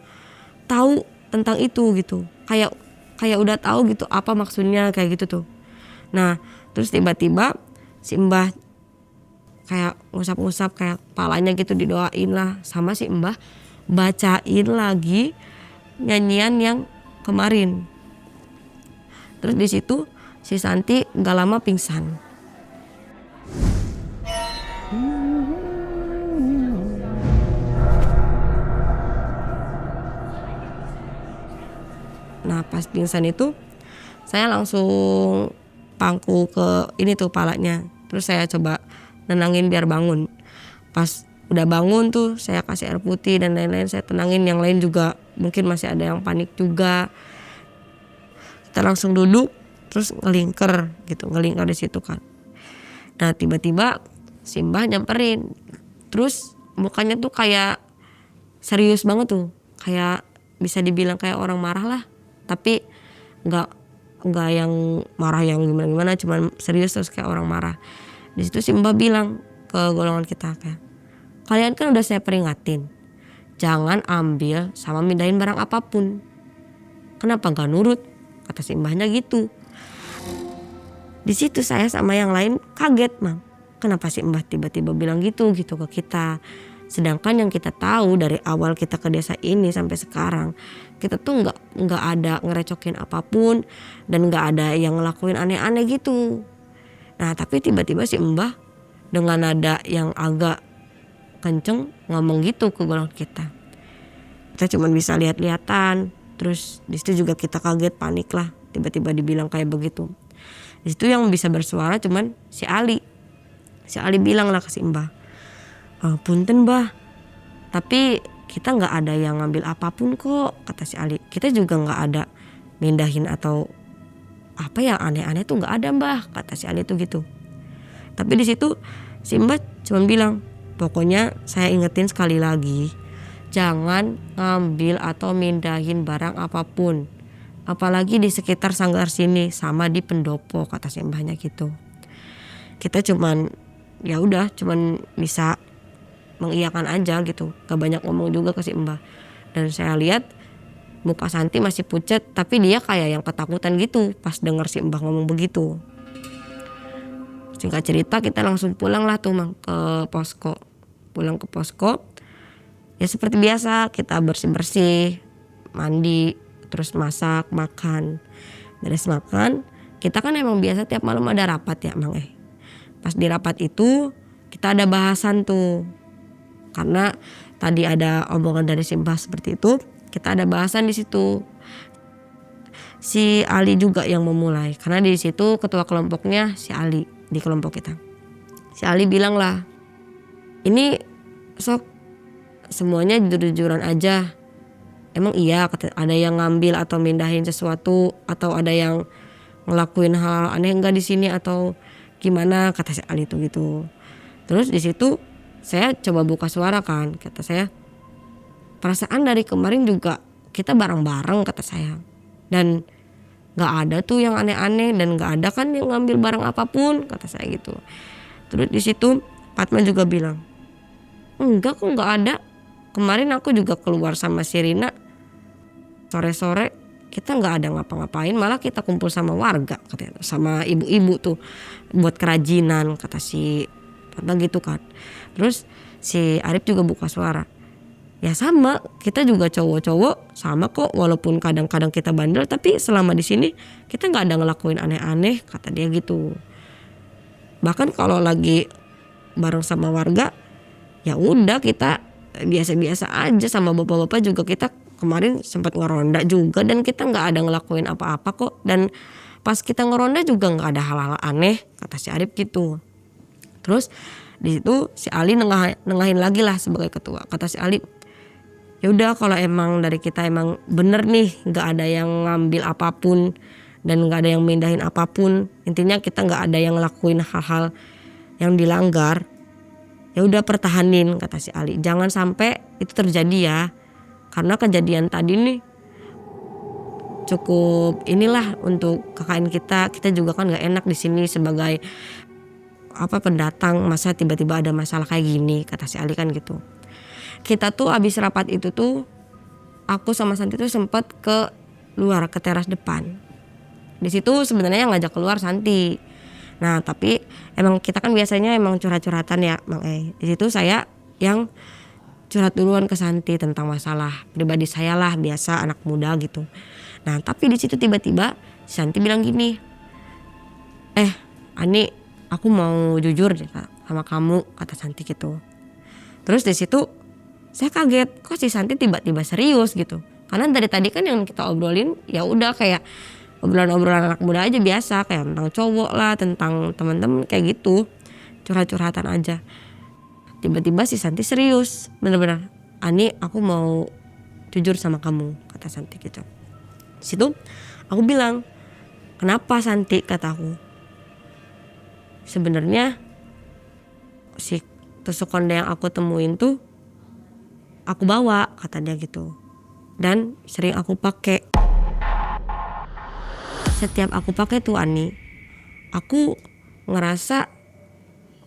tahu tentang itu gitu. Kayak udah tahu gitu apa maksudnya kayak gitu tuh. Nah, terus tiba-tiba si Mbah kayak ngusap-ngusap kayak palanya gitu, didoain lah sama si Mbah, bacain lagi nyanyian yang kemarin. Terus di situ si Santi gak lama pingsan. Nah pas pingsan itu saya langsung pangku ke ini tuh palanya. Terus saya coba nenangin biar bangun. Pas udah bangun tuh saya kasih air putih dan lain-lain, saya tenangin. Yang lain juga mungkin masih ada yang panik juga. Kita langsung duduk, terus ngelingker di situ kan. Nah tiba-tiba si Mbah nyamperin, terus mukanya tuh kayak serius banget tuh, kayak bisa dibilang kayak orang marah lah, tapi nggak yang marah yang gimana, cuman serius terus kayak orang marah. Di situ si Mbah bilang ke golongan kita kayak, kalian kan udah saya peringatin, jangan ambil sama mindahin barang apapun. Kenapa nggak nurut? Kata si Mbahnya gitu. Di situ saya sama yang lain kaget, Mang. Kenapa si Mbah tiba-tiba bilang gitu ke kita? Sedangkan yang kita tahu dari awal kita ke desa ini sampai sekarang, kita tuh nggak ada ngerecokin apapun dan nggak ada yang ngelakuin aneh-aneh gitu. Nah tapi tiba-tiba si Mbah dengan nada yang agak kenceng ngomong gitu ke golongan kita. Kita cuma bisa lihat-lihatan. Terus di situ juga kita kaget, panik lah, tiba-tiba dibilang kayak begitu. Di situ yang bisa bersuara cuman si Ali. Si Ali bilang lah ke si Mbah, punten Mbah, tapi kita nggak ada yang ngambil apapun kok, kata si Ali. Kita juga nggak ada mindahin atau apa yang aneh-aneh tuh nggak ada Mbah, kata si Ali tuh gitu. Tapi di situ si Mbah cuma bilang, pokoknya saya ingetin sekali lagi, jangan ngambil atau mindahin barang apapun, apalagi di sekitar sanggar sini sama di pendopo, kata si Mbahnya gitu. Kita cuman ya udah cuman bisa mengiyakan aja gitu, gak banyak ngomong juga ke si Mbah. Dan saya lihat muka Santi masih pucat, tapi dia kayak yang ketakutan gitu pas denger si Mbah ngomong begitu. Singkat cerita kita langsung pulang lah tuh Mang ke posko. Pulang ke posko, ya seperti biasa kita bersih-bersih, mandi, terus masak, makan. Beres makan, kita kan emang biasa tiap malam ada rapat ya Mang. Pas di rapat itu kita ada bahasan tuh. Karena tadi ada omongan dari si Mbah seperti itu, kita ada bahasan di situ. Si Ali juga yang memulai, karena di situ ketua kelompoknya si Ali di kelompok kita. Si Ali bilang lah, ini sok semuanya jujur-jujuran aja. Emang iya ada yang ngambil atau mindahin sesuatu atau ada yang ngelakuin hal aneh enggak di sini atau gimana, kata si Ali itu gitu. Terus di situ saya coba buka suara kan, kata saya, perasaan dari kemarin juga kita bareng-bareng, kata saya, dan nggak ada tuh yang aneh-aneh dan nggak ada kan yang ngambil barang apapun, kata saya gitu. Terus di situ Fatma juga bilang, enggak kok nggak ada, kemarin aku juga keluar sama si Rina sore-sore, kita nggak ada ngapa-ngapain, malah kita kumpul sama warga, katanya, sama ibu-ibu tuh buat kerajinan, kata si Fatma gitu kan. Terus si Arif juga buka suara, ya sama, kita juga cowok-cowok sama kok, walaupun kadang-kadang kita bandel, tapi selama di sini kita nggak ada ngelakuin aneh-aneh, kata dia gitu. Bahkan kalau lagi bareng sama warga, ya udah kita biasa-biasa aja, sama bapak-bapak juga kita kemarin sempat ngeronda juga dan kita nggak ada ngelakuin apa-apa kok, dan pas kita ngeronda juga nggak ada hal-hal aneh, kata si Arif gitu. Terus di situ si Ali nengahin lagi lah sebagai ketua, kata si Ali, ya udah kalau emang dari kita emang bener nih nggak ada yang ngambil apapun dan nggak ada yang mindahin apapun, intinya kita nggak ada yang ngelakuin hal-hal yang dilanggar, ya udah pertahanin, kata si Ali, jangan sampai itu terjadi ya, karena kejadian tadi nih cukup inilah untuk KKN kita juga kan nggak enak di sini sebagai pendatang, masa tiba-tiba ada masalah kayak gini, kata si Ali kan gitu. Kita tuh abis rapat itu tuh aku sama Santi tuh sempat ke luar, ke teras depan. Di situ sebenarnya yang ngajak keluar Santi. Nah tapi emang kita kan biasanya emang curhat-curhatan ya Bang. Di situ saya yang curhat duluan ke Santi tentang masalah pribadi saya lah, biasa anak muda gitu. Nah tapi di situ tiba-tiba Santi bilang gini, Ani, aku mau jujur deh sama kamu, kata Santi gitu. Terus di situ saya kaget, kok si Santi tiba-tiba serius gitu. Karena dari tadi kan yang kita obrolin ya udah kayak obrolan-obrolan anak muda aja biasa, kayak tentang cowok lah, tentang teman-teman kayak gitu, curhat-curhatan aja. Tiba-tiba si Santi serius, bener-bener, Ani, aku mau jujur sama kamu, kata Santi gitu. Di situ aku bilang, Kenapa Santi, kataku. Sebenarnya si tusuk konde yang aku temuin tuh aku bawa, kata dia gitu. Dan sering aku pakai. Setiap aku pakai tuh Ani, aku ngerasa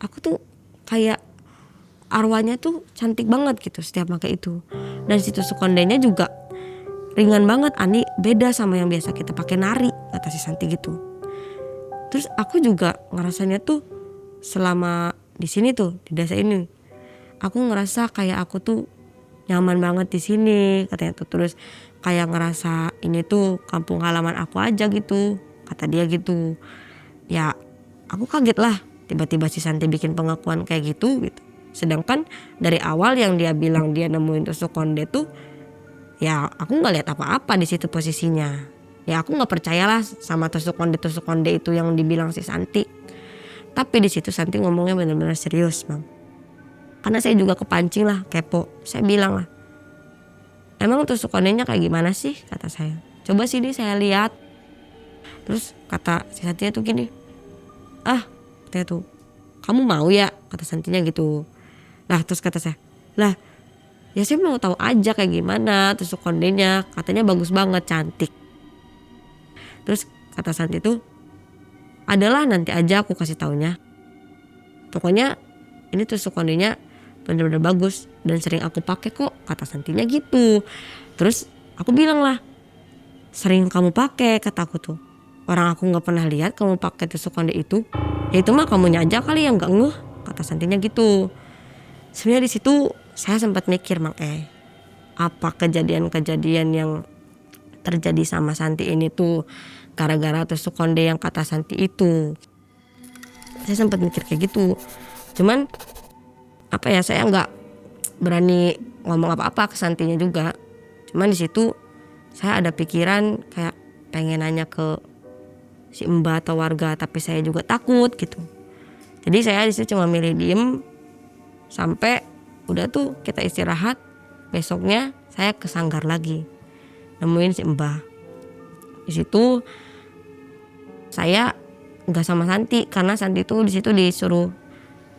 aku tuh kayak arwahnya tuh cantik banget gitu setiap pakai itu. Dan si tusuk kondenya juga ringan banget Ani, beda sama yang biasa kita pakai nari, kata si Santi gitu. Terus aku juga ngerasanya tuh selama di sini tuh, di desa ini, aku ngerasa kayak aku tuh nyaman banget di sini, katanya tuh. Terus kayak ngerasa ini tuh kampung halaman aku aja gitu, kata dia gitu. Ya aku kaget lah tiba-tiba si Santi bikin pengakuan kayak gitu. Sedangkan dari awal yang dia bilang dia nemuin tusuk konde tuh, ya aku nggak lihat apa-apa di situ posisinya. Ya aku nggak percayalah sama tusuk konde itu yang dibilang si Santi. Tapi di situ Santi ngomongnya benar-benar serius, Bang. Karena saya juga kepancing lah, kepo. Saya bilang lah, emang tusuk kondenya kayak gimana sih, kata saya. Coba sini saya lihat. Terus kata si Santinya tuh gini, katanya tuh, kamu mau ya, kata Santinya gitu. Lah terus kata saya, lah ya saya mau tahu aja kayak gimana tusuk kondenya, katanya bagus banget, cantik. Terus kata Santi tuh, adalah nanti aja aku kasih taunya. Pokoknya ini tusuk kondenya bener-bener bagus dan sering aku pakai kok, kata Santinya gitu. Terus aku bilang lah, sering kamu pakai, kataku tuh. Orang aku nggak pernah lihat kamu pakai tusuk konde itu. Ya itu mah kamunya aja kali yang nggak ngeh, kata Santinya gitu. Sebenarnya di situ saya sempat mikir, Mang, apa kejadian-kejadian yang terjadi sama Santi ini tuh gara-gara tusuk konde yang kata Santi itu. Saya sempat mikir kayak gitu. Cuman saya nggak berani ngomong apa-apa ke Santinya juga. Cuman di situ saya ada pikiran kayak pengen nanya ke si Mbak atau warga, tapi saya juga takut gitu. Jadi saya di situ cuma milih diem sampai udah tuh kita istirahat. Besoknya saya ke sanggar lagi nemuin si Mbah. Di situ saya nggak sama Santi karena Santi tuh di situ disuruh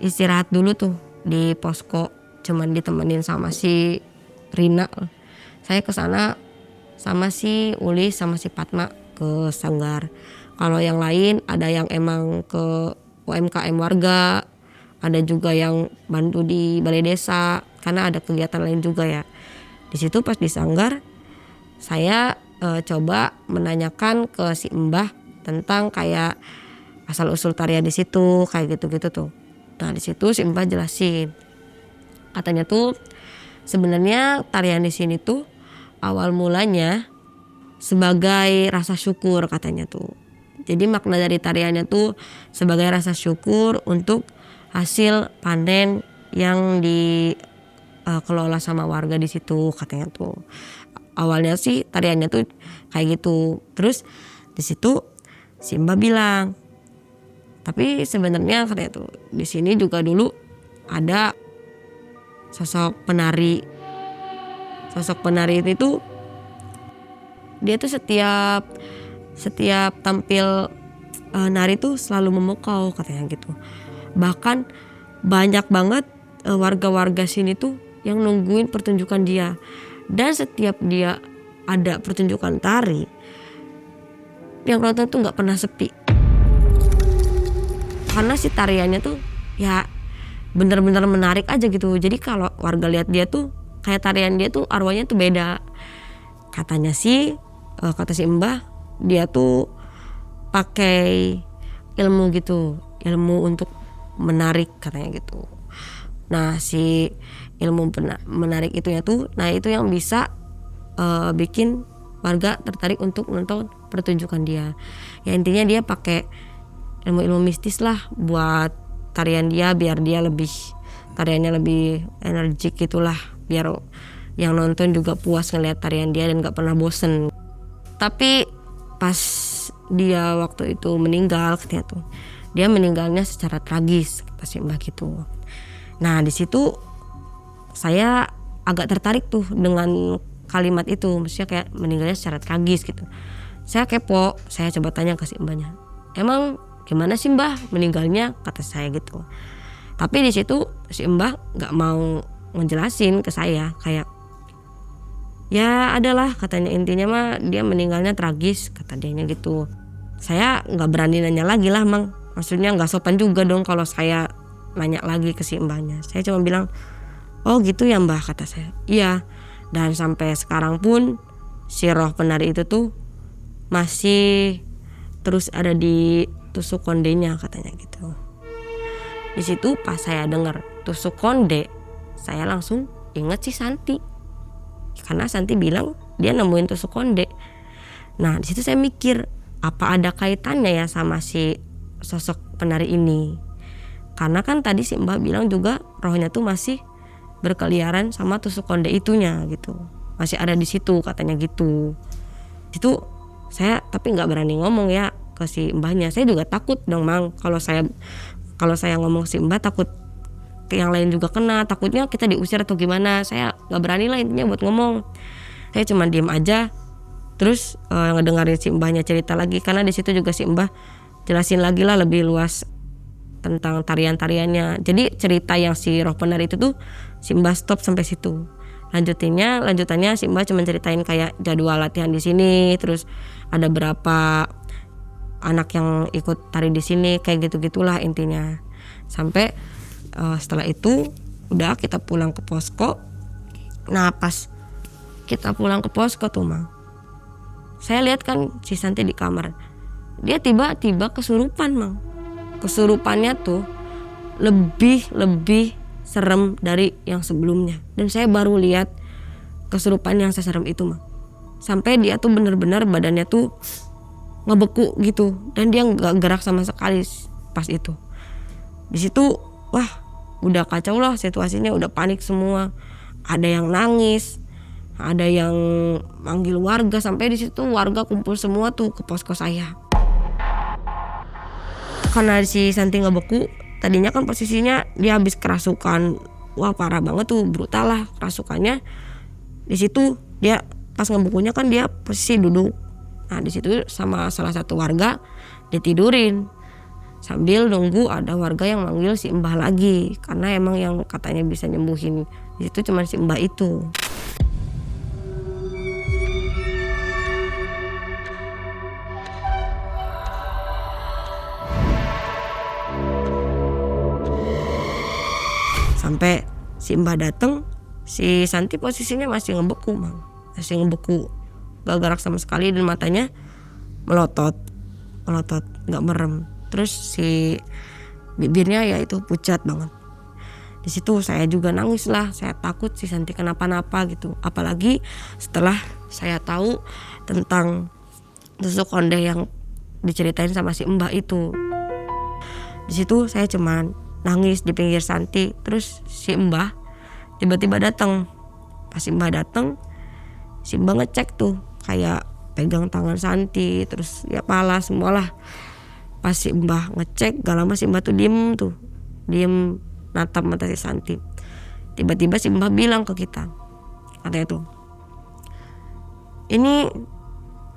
istirahat dulu tuh di posko, cuman ditemenin sama si Rina. Saya ke sana sama si Uli sama si Fatma ke sanggar. Kalau yang lain ada yang emang ke UMKM warga, ada juga yang bantu di balai desa karena ada kegiatan lain juga ya. Di situ pas di sanggar saya coba menanyakan ke si Mbah tentang kayak asal usul tarian di situ kayak gitu-gitu tuh. Nah di situ si Mbah jelasin, katanya tuh sebenarnya tarian di sini tuh awal mulanya sebagai rasa syukur, katanya tuh. Jadi makna dari tariannya tuh sebagai rasa syukur untuk hasil panen yang dikelola sama warga di situ, katanya tuh. Awalnya sih tariannya tuh kayak gitu. Terus di situ si Mbak bilang, tapi sebenarnya katanya tuh di sini juga dulu ada sosok penari. Sosok penari itu dia tuh setiap tampil nari tuh selalu memukau, katanya gitu. Bahkan banyak banget warga-warga sini tuh yang nungguin pertunjukan dia. Dan setiap dia ada pertunjukan tari, yang nonton tuh nggak pernah sepi. Karena si tariannya tuh ya bener-bener menarik aja gitu. Jadi kalau warga lihat dia tuh kayak tarian dia tuh arwahnya tuh beda. Katanya sih, kata si Mbah, dia tuh pakai ilmu gitu, ilmu untuk menarik, katanya gitu. Nah si ilmu menarik itunya tuh, nah itu yang bisa bikin warga tertarik untuk nonton pertunjukan dia. Ya intinya dia pakai ilmu-ilmu mistis lah buat tarian dia, biar dia tariannya lebih energik gitulah, biar yang nonton juga puas ngeliat tarian dia dan gak pernah bosen. Tapi pas dia waktu itu meninggal, katanya tuh dia meninggalnya secara tragis, kata si Mbah gitu. Nah di situ saya agak tertarik tuh dengan kalimat itu, maksudnya kayak meninggalnya secara tragis gitu. Saya kepo, saya coba tanya ke si mbahnya, emang gimana sih mbah meninggalnya, kata saya gitu. Tapi di situ si mbah nggak mau ngejelasin ke saya, kayak ya adalah katanya, intinya mah dia meninggalnya tragis, kata dianya gitu. Saya nggak berani nanya lagi lah mang, maksudnya nggak sopan juga dong kalau saya nanya lagi ke si mbahnya. Saya cuma bilang, oh gitu ya mbah, kata saya. Iya, dan sampai sekarang pun si roh penari itu tuh masih terus ada di tusuk kondenya, katanya gitu. Di situ pas saya dengar tusuk konde, saya langsung inget si Santi, karena Santi bilang dia nemuin tusuk konde. Nah di situ saya mikir, apa ada kaitannya ya sama si sosok penari ini? Karena kan tadi si mbah bilang juga rohnya tuh masih berkeliaran sama tusuk konde itunya gitu, masih ada di situ katanya gitu. Itu saya tapi nggak berani ngomong ya ke si mbahnya. Saya juga takut dong mang, kalau saya ngomong si mbah takut ke yang lain juga kena, takutnya kita diusir atau gimana. Saya nggak berani lah intinya buat ngomong. Saya cuma diem aja, terus ngedengerin si mbahnya cerita lagi, karena di situ juga si mbah jelasin lagi lah lebih luas tentang tarian-tariannya. Jadi cerita yang si roh penari itu tuh si mbah stop sampai situ. Lanjutannya si mbah cuma ceritain kayak jadwal latihan di sini, terus ada berapa anak yang ikut tari di sini, kayak gitu-gitulah intinya. Sampai setelah itu udah kita pulang ke posko. Nah pas kita pulang ke posko tuh mang, saya lihat kan si Santi di kamar, dia tiba-tiba kesurupan mang. Kesurupannya tuh lebih serem dari yang sebelumnya, dan saya baru lihat kesurupan yang seserem itu mah. Sampai dia tuh bener-bener badannya tuh ngebeku gitu, dan dia nggak gerak sama sekali pas itu. Di situ wah udah kacau lah situasinya, udah panik semua. Ada yang nangis, ada yang manggil warga, sampai di situ warga kumpul semua tuh ke posko saya. Karena si Santi ngebeku, tadinya kan posisinya dia habis kerasukan, wah parah banget tuh, brutal lah kerasukannya. Di situ dia pas ngebekunya kan dia posisi duduk. Nah di situ sama salah satu warga ditidurin sambil nunggu ada warga yang manggil si mbah lagi, karena emang yang katanya bisa nyembuhin di situ cuma si mbah itu. Sampai si mbah dateng, si Santi posisinya masih ngebeku mang, masih ngebeku, gak gerak sama sekali, dan matanya melotot nggak merem. Terus si bibirnya ya itu pucat banget. Di situ saya juga nangis lah, saya takut si Santi kenapa-napa gitu. Apalagi setelah saya tahu tentang tusuk konde yang diceritain sama si mbah itu. Di situ saya cuman nangis di pinggir Santi. Terus si mbah tiba-tiba datang. Pas si mbah datang, si mbah ngecek tuh, kayak pegang tangan Santi, terus ya pala semualah. Pas si mbah ngecek, gak lama si mbah tuh diem natap mata si Santi. Tiba-tiba si mbah bilang ke kita, katanya tuh, ini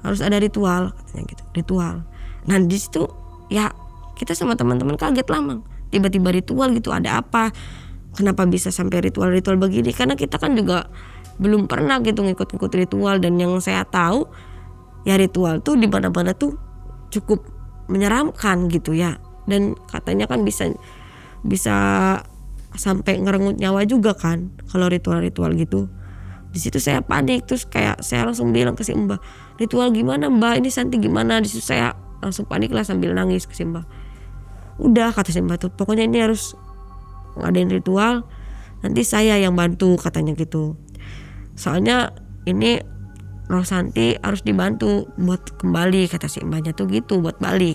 harus ada ritual, katanya gitu, ritual. Nah di situ ya kita sama teman-teman kaget lah mang. Tiba-tiba ritual gitu, ada apa? Kenapa bisa sampai ritual-ritual begini? Karena kita kan juga belum pernah gitu ngikut-ngikut ritual, dan yang saya tahu ya ritual tuh di mana-mana tuh cukup menyeramkan gitu ya. Dan katanya kan bisa sampai ngerenggut nyawa juga kan kalau ritual-ritual gitu. Di situ saya panik, terus kayak saya langsung bilang ke si mbah, ritual gimana mbak? Ini Santi gimana? Di situ saya langsung panik lah sambil nangis ke si mbah. Udah kata si mbah tuh, pokoknya ini harus ngadain ritual, nanti saya yang bantu, katanya gitu. Soalnya ini roh Santi harus dibantu buat kembali, kata si mbahnya tuh gitu, buat balik.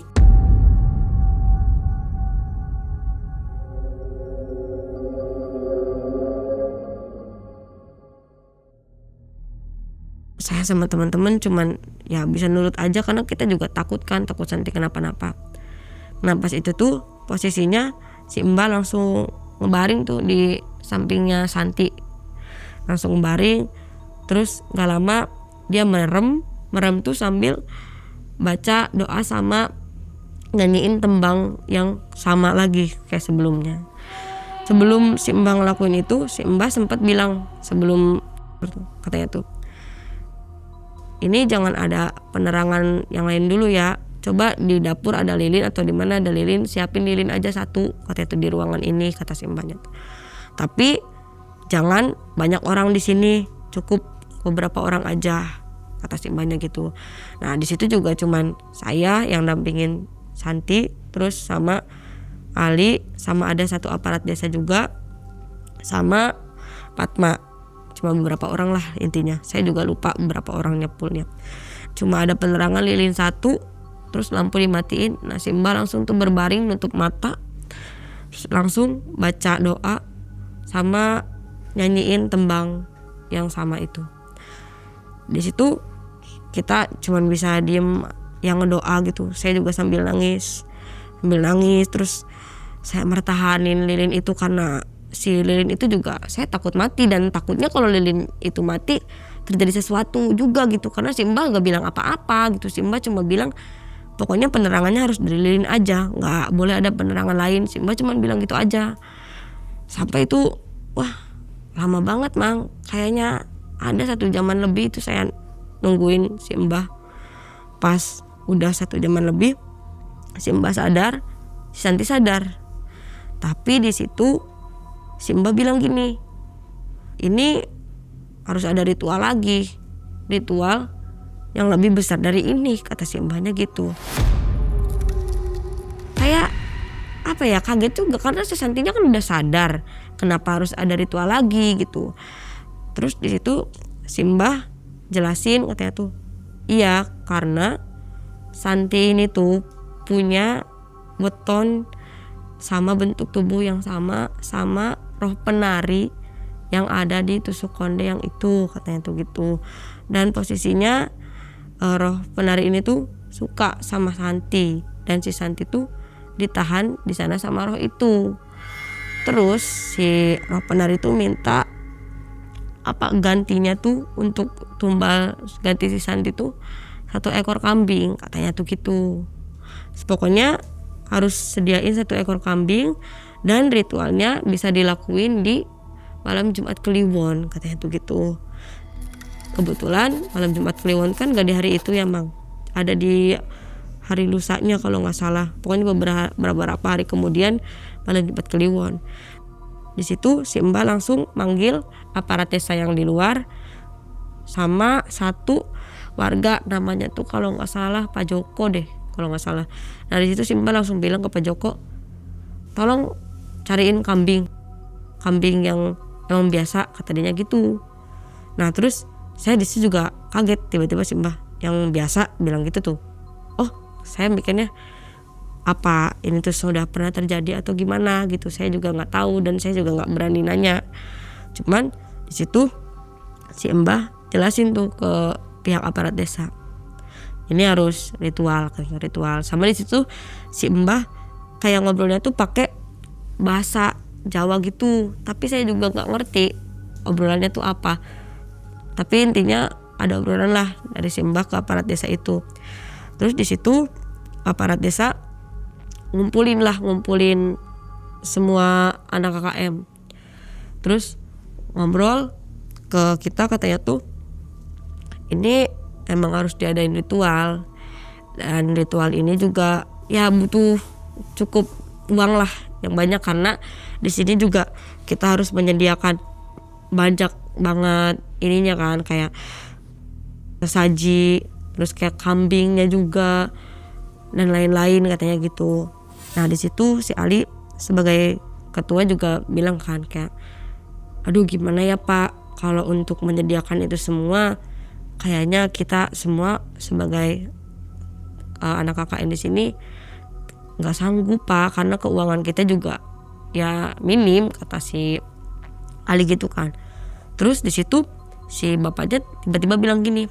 Saya sama teman-teman cuman ya bisa nurut aja, karena kita juga takut Santi kenapa-napa. Nah pas itu tuh posisinya si mbah langsung ngebaring tuh di sampingnya Santi, langsung ngebaring. Terus gak lama dia merem tuh sambil baca doa sama nyanyiin tembang yang sama lagi kayak sebelumnya. Sebelum si Mbah ngelakuin itu, si Mbah sempat bilang sebelum katanya tuh, ini jangan ada penerangan yang lain dulu ya. Coba di dapur ada lilin atau di mana ada lilin, siapin lilin aja satu, katanya tuh di ruangan ini, kata si Mbahnya tuh. Tapi jangan banyak orang di sini, cukup beberapa orang aja, kata si Mbahnya gitu. Nah di situ juga cuman saya yang dampingin Santi, terus sama Ali, sama ada satu aparat desa juga, sama Fatma. Cuma beberapa orang lah intinya. Saya juga lupa beberapa orangnya fullnya. Cuma ada penerangan lilin satu, terus lampu dimatiin. Nah si Mbah langsung tuh berbaring nutup mata, terus langsung baca doa sama nyanyiin tembang yang sama itu. Di situ kita cuman bisa diem yang ngedoa gitu. Saya juga sambil nangis terus saya mertahanin lilin itu karena si lilin itu juga saya takut mati, dan takutnya kalau lilin itu mati terjadi sesuatu juga gitu, karena si Mbah gak bilang apa-apa gitu. Si Mbah cuma bilang pokoknya penerangannya harus dari lilin aja, gak boleh ada penerangan lain. Si Mbah cuma bilang gitu aja. Sampai itu wah lama banget Mang, kayaknya ada 1 jaman lebih itu saya nungguin si Mbah. Pas udah 1 jaman lebih si Mbah sadar, si Santi sadar. Tapi di situ si Mbah bilang gini, ini harus ada ritual lagi, ritual yang lebih besar dari ini, kata si Mbahnya gitu. Kayak apa ya, kaget juga karena si Santinya kan udah sadar kenapa harus ada ritual lagi gitu. Terus di situ si Mbah jelasin katanya tuh, iya karena Santi ini tuh punya weton sama bentuk tubuh yang sama roh penari yang ada di tusuk konde yang itu, katanya tuh gitu. Dan posisinya roh penari ini tuh suka sama Santi, dan si Santi tuh ditahan di sana sama roh itu. Terus si roh penari tuh minta apa gantinya tuh untuk tumbal ganti si Santi tuh 1 ekor kambing, katanya tuh gitu. Pokoknya harus sediain 1 ekor kambing, dan ritualnya bisa dilakuin di malam Jumat Kliwon, katanya tuh gitu. Kebetulan malam Jumat Kliwon kan gak di hari itu ya Mang, ada di hari lusanya kalau nggak salah. Pokoknya beberapa hari kemudian malam Jumat Kliwon. Di situ si Mbah langsung manggil aparat desa yang di luar sama 1 warga namanya tuh kalau nggak salah Pak Joko deh kalau nggak salah. Nah di situ si Mbah langsung bilang ke Pak Joko, tolong cariin kambing yang emang biasa, kata dia gitu. Nah terus saya di situ juga kaget, tiba-tiba si Mbah yang biasa bilang gitu tuh. Oh saya mikirnya apa ini tuh sudah pernah terjadi atau gimana gitu, saya juga nggak tahu dan saya juga nggak berani nanya. Cuman di situ si Mbah jelasin tuh ke pihak aparat desa, ini harus ritual sama. Di situ si Mbah kayak ngobrolnya tuh pakai bahasa Jawa gitu, tapi saya juga nggak ngerti obrolannya tuh apa. Tapi intinya ada obrolan lah dari si Mbah ke aparat desa itu. Terus di situ aparat desa ngumpulin semua anak KKM. Terus ngobrol ke kita, katanya tuh ini emang harus diadain ritual, dan ritual ini juga ya butuh cukup uang lah yang banyak, karena di sini juga kita harus menyediakan banyak banget ininya kan, kayak sesaji, terus kayak kambingnya juga dan lain-lain, katanya gitu. Nah di situ si Ali sebagai ketua juga bilang kan kayak, aduh gimana ya Pak, kalau untuk menyediakan itu semua kayaknya kita semua sebagai anak KKN di sini nggak sanggup Pak, karena keuangan kita juga ya minim, kata si Ali gitu kan. Terus di situ si bapaknya tiba-tiba bilang gini,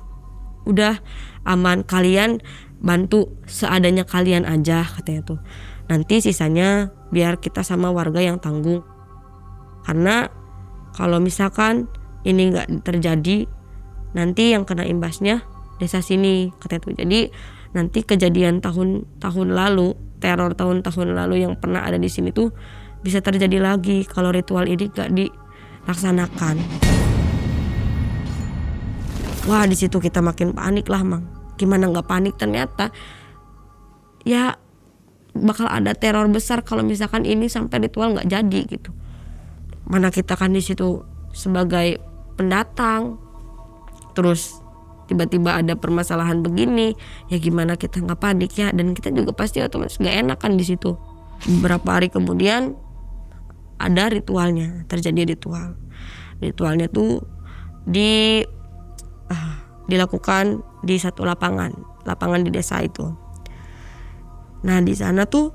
udah aman, kalian bantu seadanya kalian aja, katanya tuh. Nanti sisanya biar kita sama warga yang tanggung, karena kalau misalkan ini nggak terjadi, nanti yang kena imbasnya desa sini, katanya tuh. Jadi nanti kejadian tahun lalu, teror tahun-tahun lalu yang pernah ada di sini tuh bisa terjadi lagi kalau ritual ini gak dilaksanakan. Wah, di situ kita makin panik lah, Mang. Gimana nggak panik, ternyata ya bakal ada teror besar kalau misalkan ini sampai ritual nggak jadi gitu. Mana kita kan di situ sebagai pendatang, terus tiba-tiba ada permasalahan begini, ya gimana kita nggak panik ya? Dan kita juga pasti otomatis nggak enak kan di situ. Beberapa hari kemudian ada ritualnya, terjadi ritual. Ritualnya tuh dilakukan di satu lapangan di desa itu. Nah, di sana tuh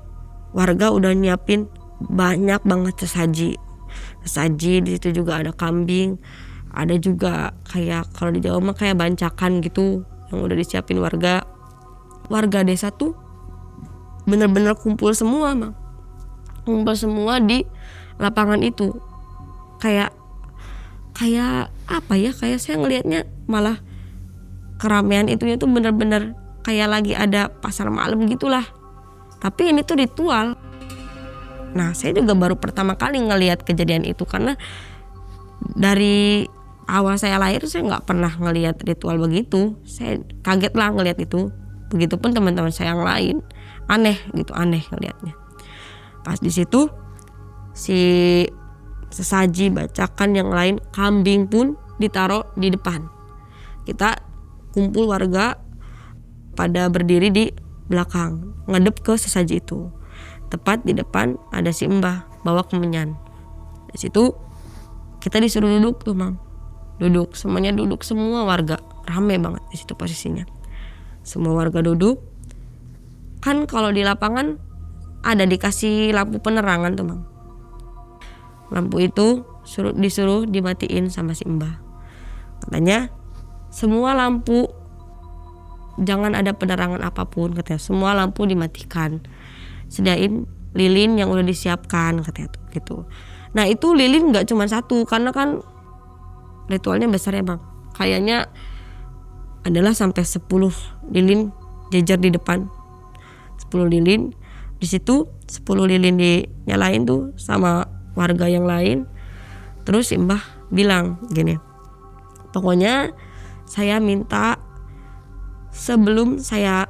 warga udah nyiapin banyak banget sesaji di situ juga ada kambing, ada juga kayak kalau di Jawa mah kayak bancakan gitu yang udah disiapin warga desa tuh bener-bener kumpul semua di lapangan itu. Kayak apa ya, kayak saya ngelihatnya malah keramaian itunya tuh bener-bener kayak lagi ada pasar malam gitulah. Tapi ini tuh ritual. Nah, saya juga baru pertama kali ngelihat kejadian itu karena dari awal saya lahir saya nggak pernah ngelihat ritual begitu. Saya kaget lah ngelihat itu. Begitupun teman-teman saya yang lain, aneh ngelihatnya. Pas di situ si sesaji, bacakan yang lain, kambing pun ditaruh di depan. Kita kumpul warga pada berdiri di belakang, ngadep ke sesaji itu. Tepat di depan ada si Mbah bawa kemenyan. Di situ kita disuruh duduk tuh, Mam. Semuanya duduk, semua warga. Rame banget di situ posisinya. Semua warga duduk. Kan kalau di lapangan ada dikasih lampu penerangan tuh, Mam. Lampu itu disuruh dimatiin sama si Mbah. Katanya semua lampu jangan ada penerangan apapun, katanya. Semua lampu dimatikan. Sediain lilin yang udah disiapkan, katanya tuh gitu. Nah, itu lilin nggak cuma satu karena kan ritualnya besar ya, Bang. Kayaknya adalah sampai 10 lilin jejer di depan. 10 lilin. Di situ 10 lilin dinyalain tuh sama warga yang lain. Terus si Mbah bilang gini, pokoknya saya minta sebelum saya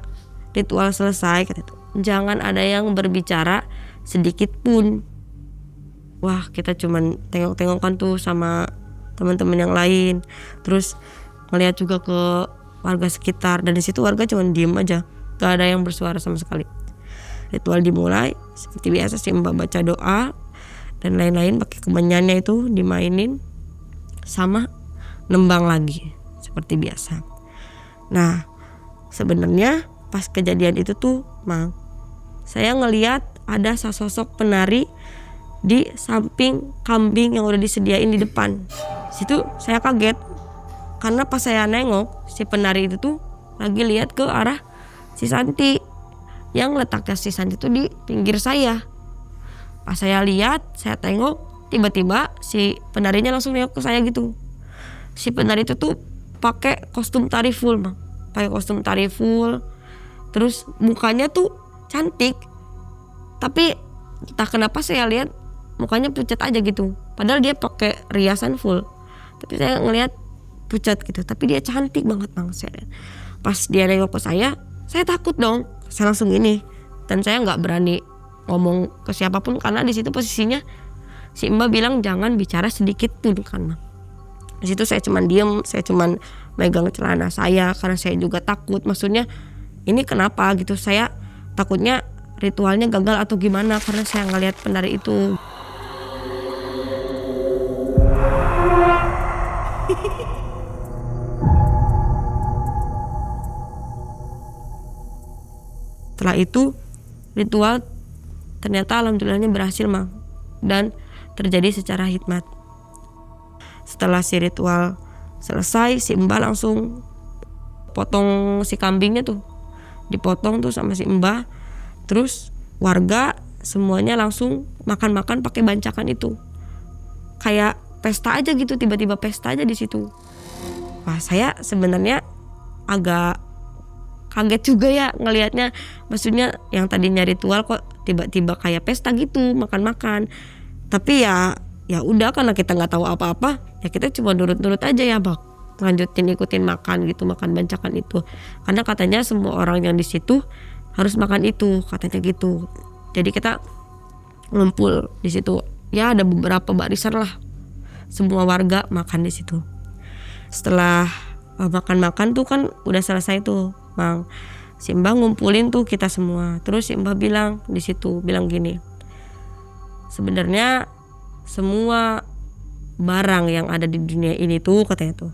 ritual selesai, kata itu, jangan ada yang berbicara sedikit pun. Wah, kita cuman tengok-tengokkan tuh sama teman-teman yang lain. Terus ngeliat juga ke warga sekitar, dan di situ warga cuman diem aja, gak ada yang bersuara sama sekali. Ritual dimulai seperti biasa, si Mbak baca doa dan lain-lain, pakai kemenyannya itu dimainin sama nembang lagi seperti biasa. Nah, sebenarnya pas kejadian itu tuh, Mang, saya ngelihat ada sosok penari di samping kambing yang udah disediain di depan. Situ saya kaget karena pas saya nengok, si penari itu tuh lagi lihat ke arah si Santi, yang letaknya si Santi tuh di pinggir saya. Pas saya lihat, saya tengok, tiba-tiba si penarinya langsung nengok ke saya gitu. Si penari itu tuh pakai kostum tari full, Bang. Pakai kostum tari full. Terus mukanya tuh cantik. Tapi entah kenapa saya lihat mukanya pucat aja gitu. Padahal dia pakai riasan full. Tapi saya ngelihat pucat gitu. Tapi dia cantik banget, Bang. Pas dia nengok ke saya takut dong. Saya langsung ini. Dan saya nggak berani ngomong ke siapapun karena di situ posisinya si Mbak bilang jangan bicara sedikit pun kan. Di situ saya cuman diem, saya cuman megang celana saya karena saya juga takut. Maksudnya ini kenapa gitu, saya takutnya ritualnya gagal atau gimana karena saya ngelihat penari itu. Setelah itu ritual ternyata alhamdulillahnya berhasil, Mang, dan terjadi secara hikmat. Setelah si ritual selesai, si Mbah langsung potong si kambingnya tuh, dipotong tuh sama si Mbah. Terus warga semuanya langsung makan-makan pakai bancakan itu, kayak pesta aja gitu, tiba-tiba pesta aja di situ. Wah, saya sebenarnya agak kaget juga ya ngelihatnya. Maksudnya yang tadinya ritual kok tiba-tiba kayak pesta gitu, makan-makan. Tapi ya udah, karena kita nggak tahu apa-apa, ya kita cuma nurut-nurut aja ya bang, lanjutin ikutin makan gitu, makan bancakan itu. Karena katanya semua orang yang di situ harus makan itu, katanya gitu. Jadi kita ngumpul di situ. Ya ada beberapa barisan lah, semua warga makan di situ. Setelah makan-makan tuh kan udah selesai tuh bang, si Mbah ngumpulin tuh kita semua. Terus si Mbah bilang di situ, bilang gini, sebenarnya semua barang yang ada di dunia ini tuh, katanya tuh,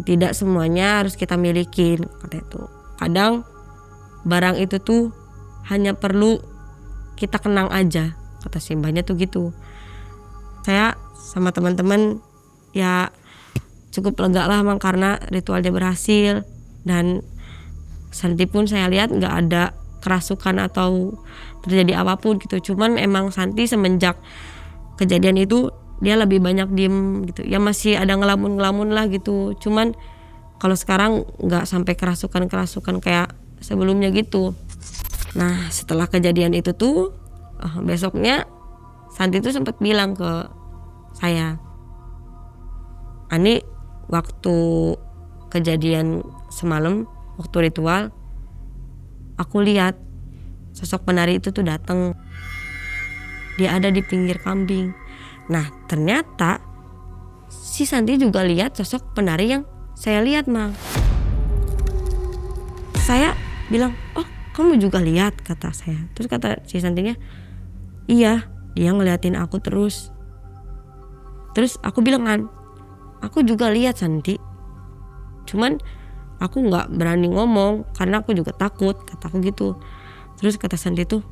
tidak semuanya harus kita milikin, katanya tuh. Kadang barang itu tuh hanya perlu kita kenang aja, kata si Mbahnya tuh gitu. Saya sama teman-teman ya cukup lega lah bang, karena ritualnya berhasil. Dan Santi pun saya lihat nggak ada kerasukan atau terjadi apapun gitu. Cuman emang Santi semenjak kejadian itu dia lebih banyak diem gitu. Ya masih ada ngelamun-ngelamun lah gitu. Cuman kalau sekarang nggak sampai kerasukan kayak sebelumnya gitu. Nah setelah kejadian itu tuh besoknya Santi tuh sempat bilang ke saya, Ani, waktu kejadian semalam, waktu ritual, aku lihat sosok penari itu tuh datang. Dia ada di pinggir kambing. Nah ternyata si Santi juga lihat sosok penari yang saya lihat mang. Saya bilang, oh kamu juga lihat, kata saya. Terus kata si Santinya, iya, dia ngeliatin aku terus. Terus aku bilang kan, aku juga lihat Santi, cuman aku nggak berani ngomong karena aku juga takut, kataku gitu. Terus kata Santi tuh,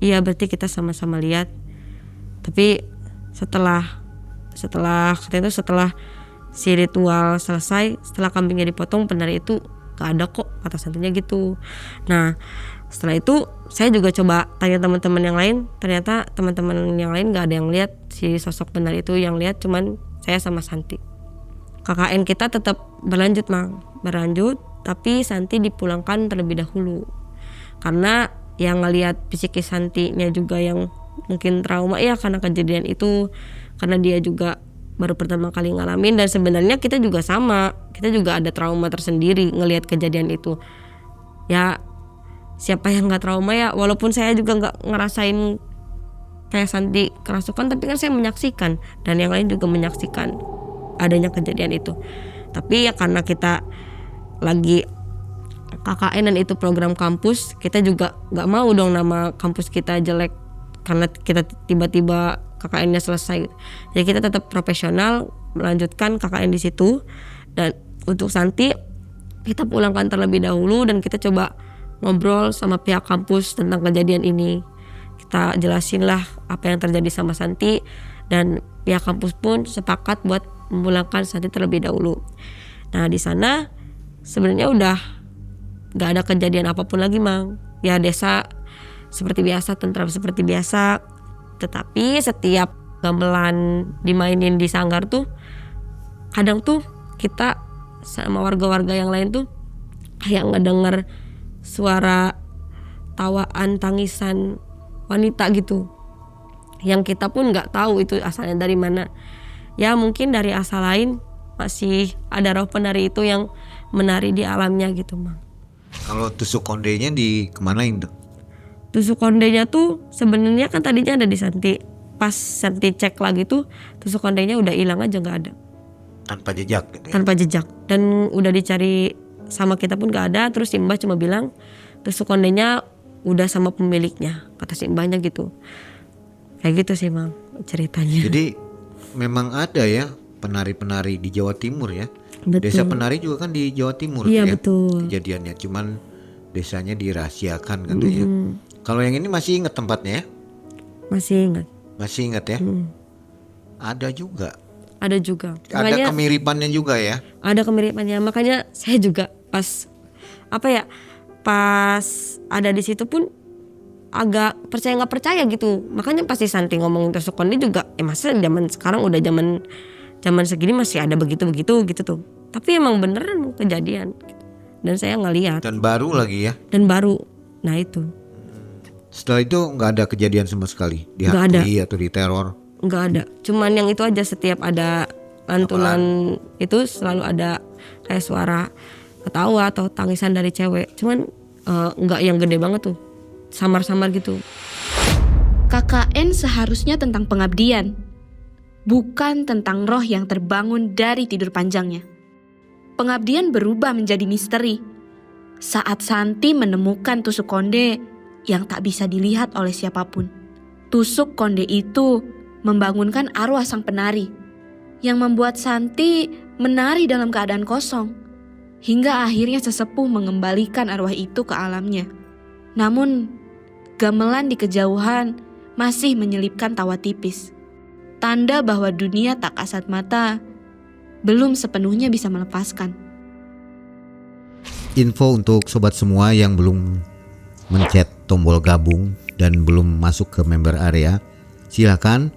iya berarti kita sama-sama lihat. Tapi setelah katanya tuh setelah si ritual selesai, setelah kambingnya dipotong, penari itu gak ada kok, kata Santinya gitu. Nah setelah itu saya juga coba tanya teman-teman yang lain. Ternyata teman-teman yang lain gak ada yang lihat si sosok penari itu. Yang lihat cuman saya sama Santi. KKN kita tetap berlanjut mang, tapi Santi dipulangkan terlebih dahulu karena yang ngelihat psikis Santinya juga yang mungkin trauma ya karena kejadian itu, karena dia juga baru pertama kali ngalamin. Dan sebenarnya kita juga sama, kita juga ada trauma tersendiri ngelihat kejadian itu. Ya siapa yang nggak trauma ya, walaupun saya juga nggak ngerasain kayak Santi kerasukan, tapi kan saya menyaksikan dan yang lain juga menyaksikan adanya kejadian itu. Tapi ya karena kita lagi KKN dan itu program kampus, kita juga nggak mau dong nama kampus kita jelek karena kita tiba-tiba KKN-nya selesai. Jadi kita tetap profesional melanjutkan KKN di situ. Dan untuk Santi kita pulangkan terlebih dahulu dan kita coba ngobrol sama pihak kampus tentang kejadian ini. Kita jelasin lah apa yang terjadi sama Santi, dan pihak kampus pun sepakat buat memulangkan Santi terlebih dahulu. Nah di sana sebenarnya udah gak ada kejadian apapun lagi mang. Ya desa seperti biasa, tentram seperti biasa. Tetapi setiap gamelan dimainin di sanggar tuh, kadang tuh kita sama warga-warga yang lain tuh kayak ngedenger suara tawaan, tangisan wanita gitu, yang kita pun nggak tahu itu asalnya dari mana. Ya mungkin dari asal lain, masih ada roh penari itu yang menari di alamnya gitu mang. Kalau tusuk kondenya di kemanain tuh? Tusuk kondenya tuh sebenarnya kan tadinya ada di Santi. Pas Santi cek lagi tuh tusuk kondenya udah hilang aja, nggak ada. Tanpa jejak gitu ya? Tanpa jejak. Dan udah dicari sama kita pun nggak ada. Terus si Mbah cuma bilang tusuk kondenya udah sama pemiliknya, kata si Mbahnya gitu. Kayak gitu sih mang ceritanya. Jadi memang ada ya penari-penari di Jawa Timur ya. Betul. Desa penari juga kan di Jawa Timur Iya, ya. betul. Kejadiannya cuman desanya dirahasiakan katanya. Kalau yang ini masih ingat tempatnya ya? Masih ingat. Masih ingat ya? Ada juga. Ada juga. Ada kemiripannya juga ya? Ada kemiripannya. Makanya saya juga pas ada di situ pun agak percaya nggak percaya gitu. Makanya pasti Santi ngomongin tusuk konde juga. Masa zaman sekarang udah zaman segini masih ada begitu gitu tuh. Tapi emang beneran kejadian. dan saya ngeliat Dan baru lagi ya. dan baru. Nah itu Setelah itu nggak ada kejadian sama sekali, Nggak ada. dihantui atau diteror. nggak ada. Cuman yang itu aja, setiap ada lantunan itu selalu ada kayak suara ketawa atau tangisan dari cewek. Cuman nggak yang gede banget tuh, samar-samar gitu. KKN seharusnya tentang pengabdian, bukan tentang roh yang terbangun dari tidur panjangnya. Pengabdian berubah menjadi misteri saat Santi menemukan tusuk konde yang tak bisa dilihat oleh siapapun. Tusuk konde itu membangunkan arwah sang penari yang membuat Santi menari dalam keadaan kosong, hingga akhirnya sesepuh mengembalikan arwah itu ke alamnya. Namun, gamelan di kejauhan masih menyelipkan tawa tipis. Tanda bahwa dunia tak kasat mata belum sepenuhnya bisa melepaskan. Info untuk sobat semua yang belum mencet tombol gabung dan belum masuk ke member area, silakan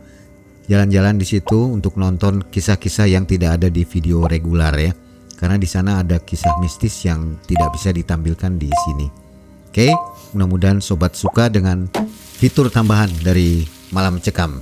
jalan-jalan di situ untuk nonton kisah-kisah yang tidak ada di video regular ya. Karena di sana ada kisah mistis yang tidak bisa ditampilkan di sini. Oke, mudah-mudahan sobat suka dengan fitur tambahan dari Malam Cekam.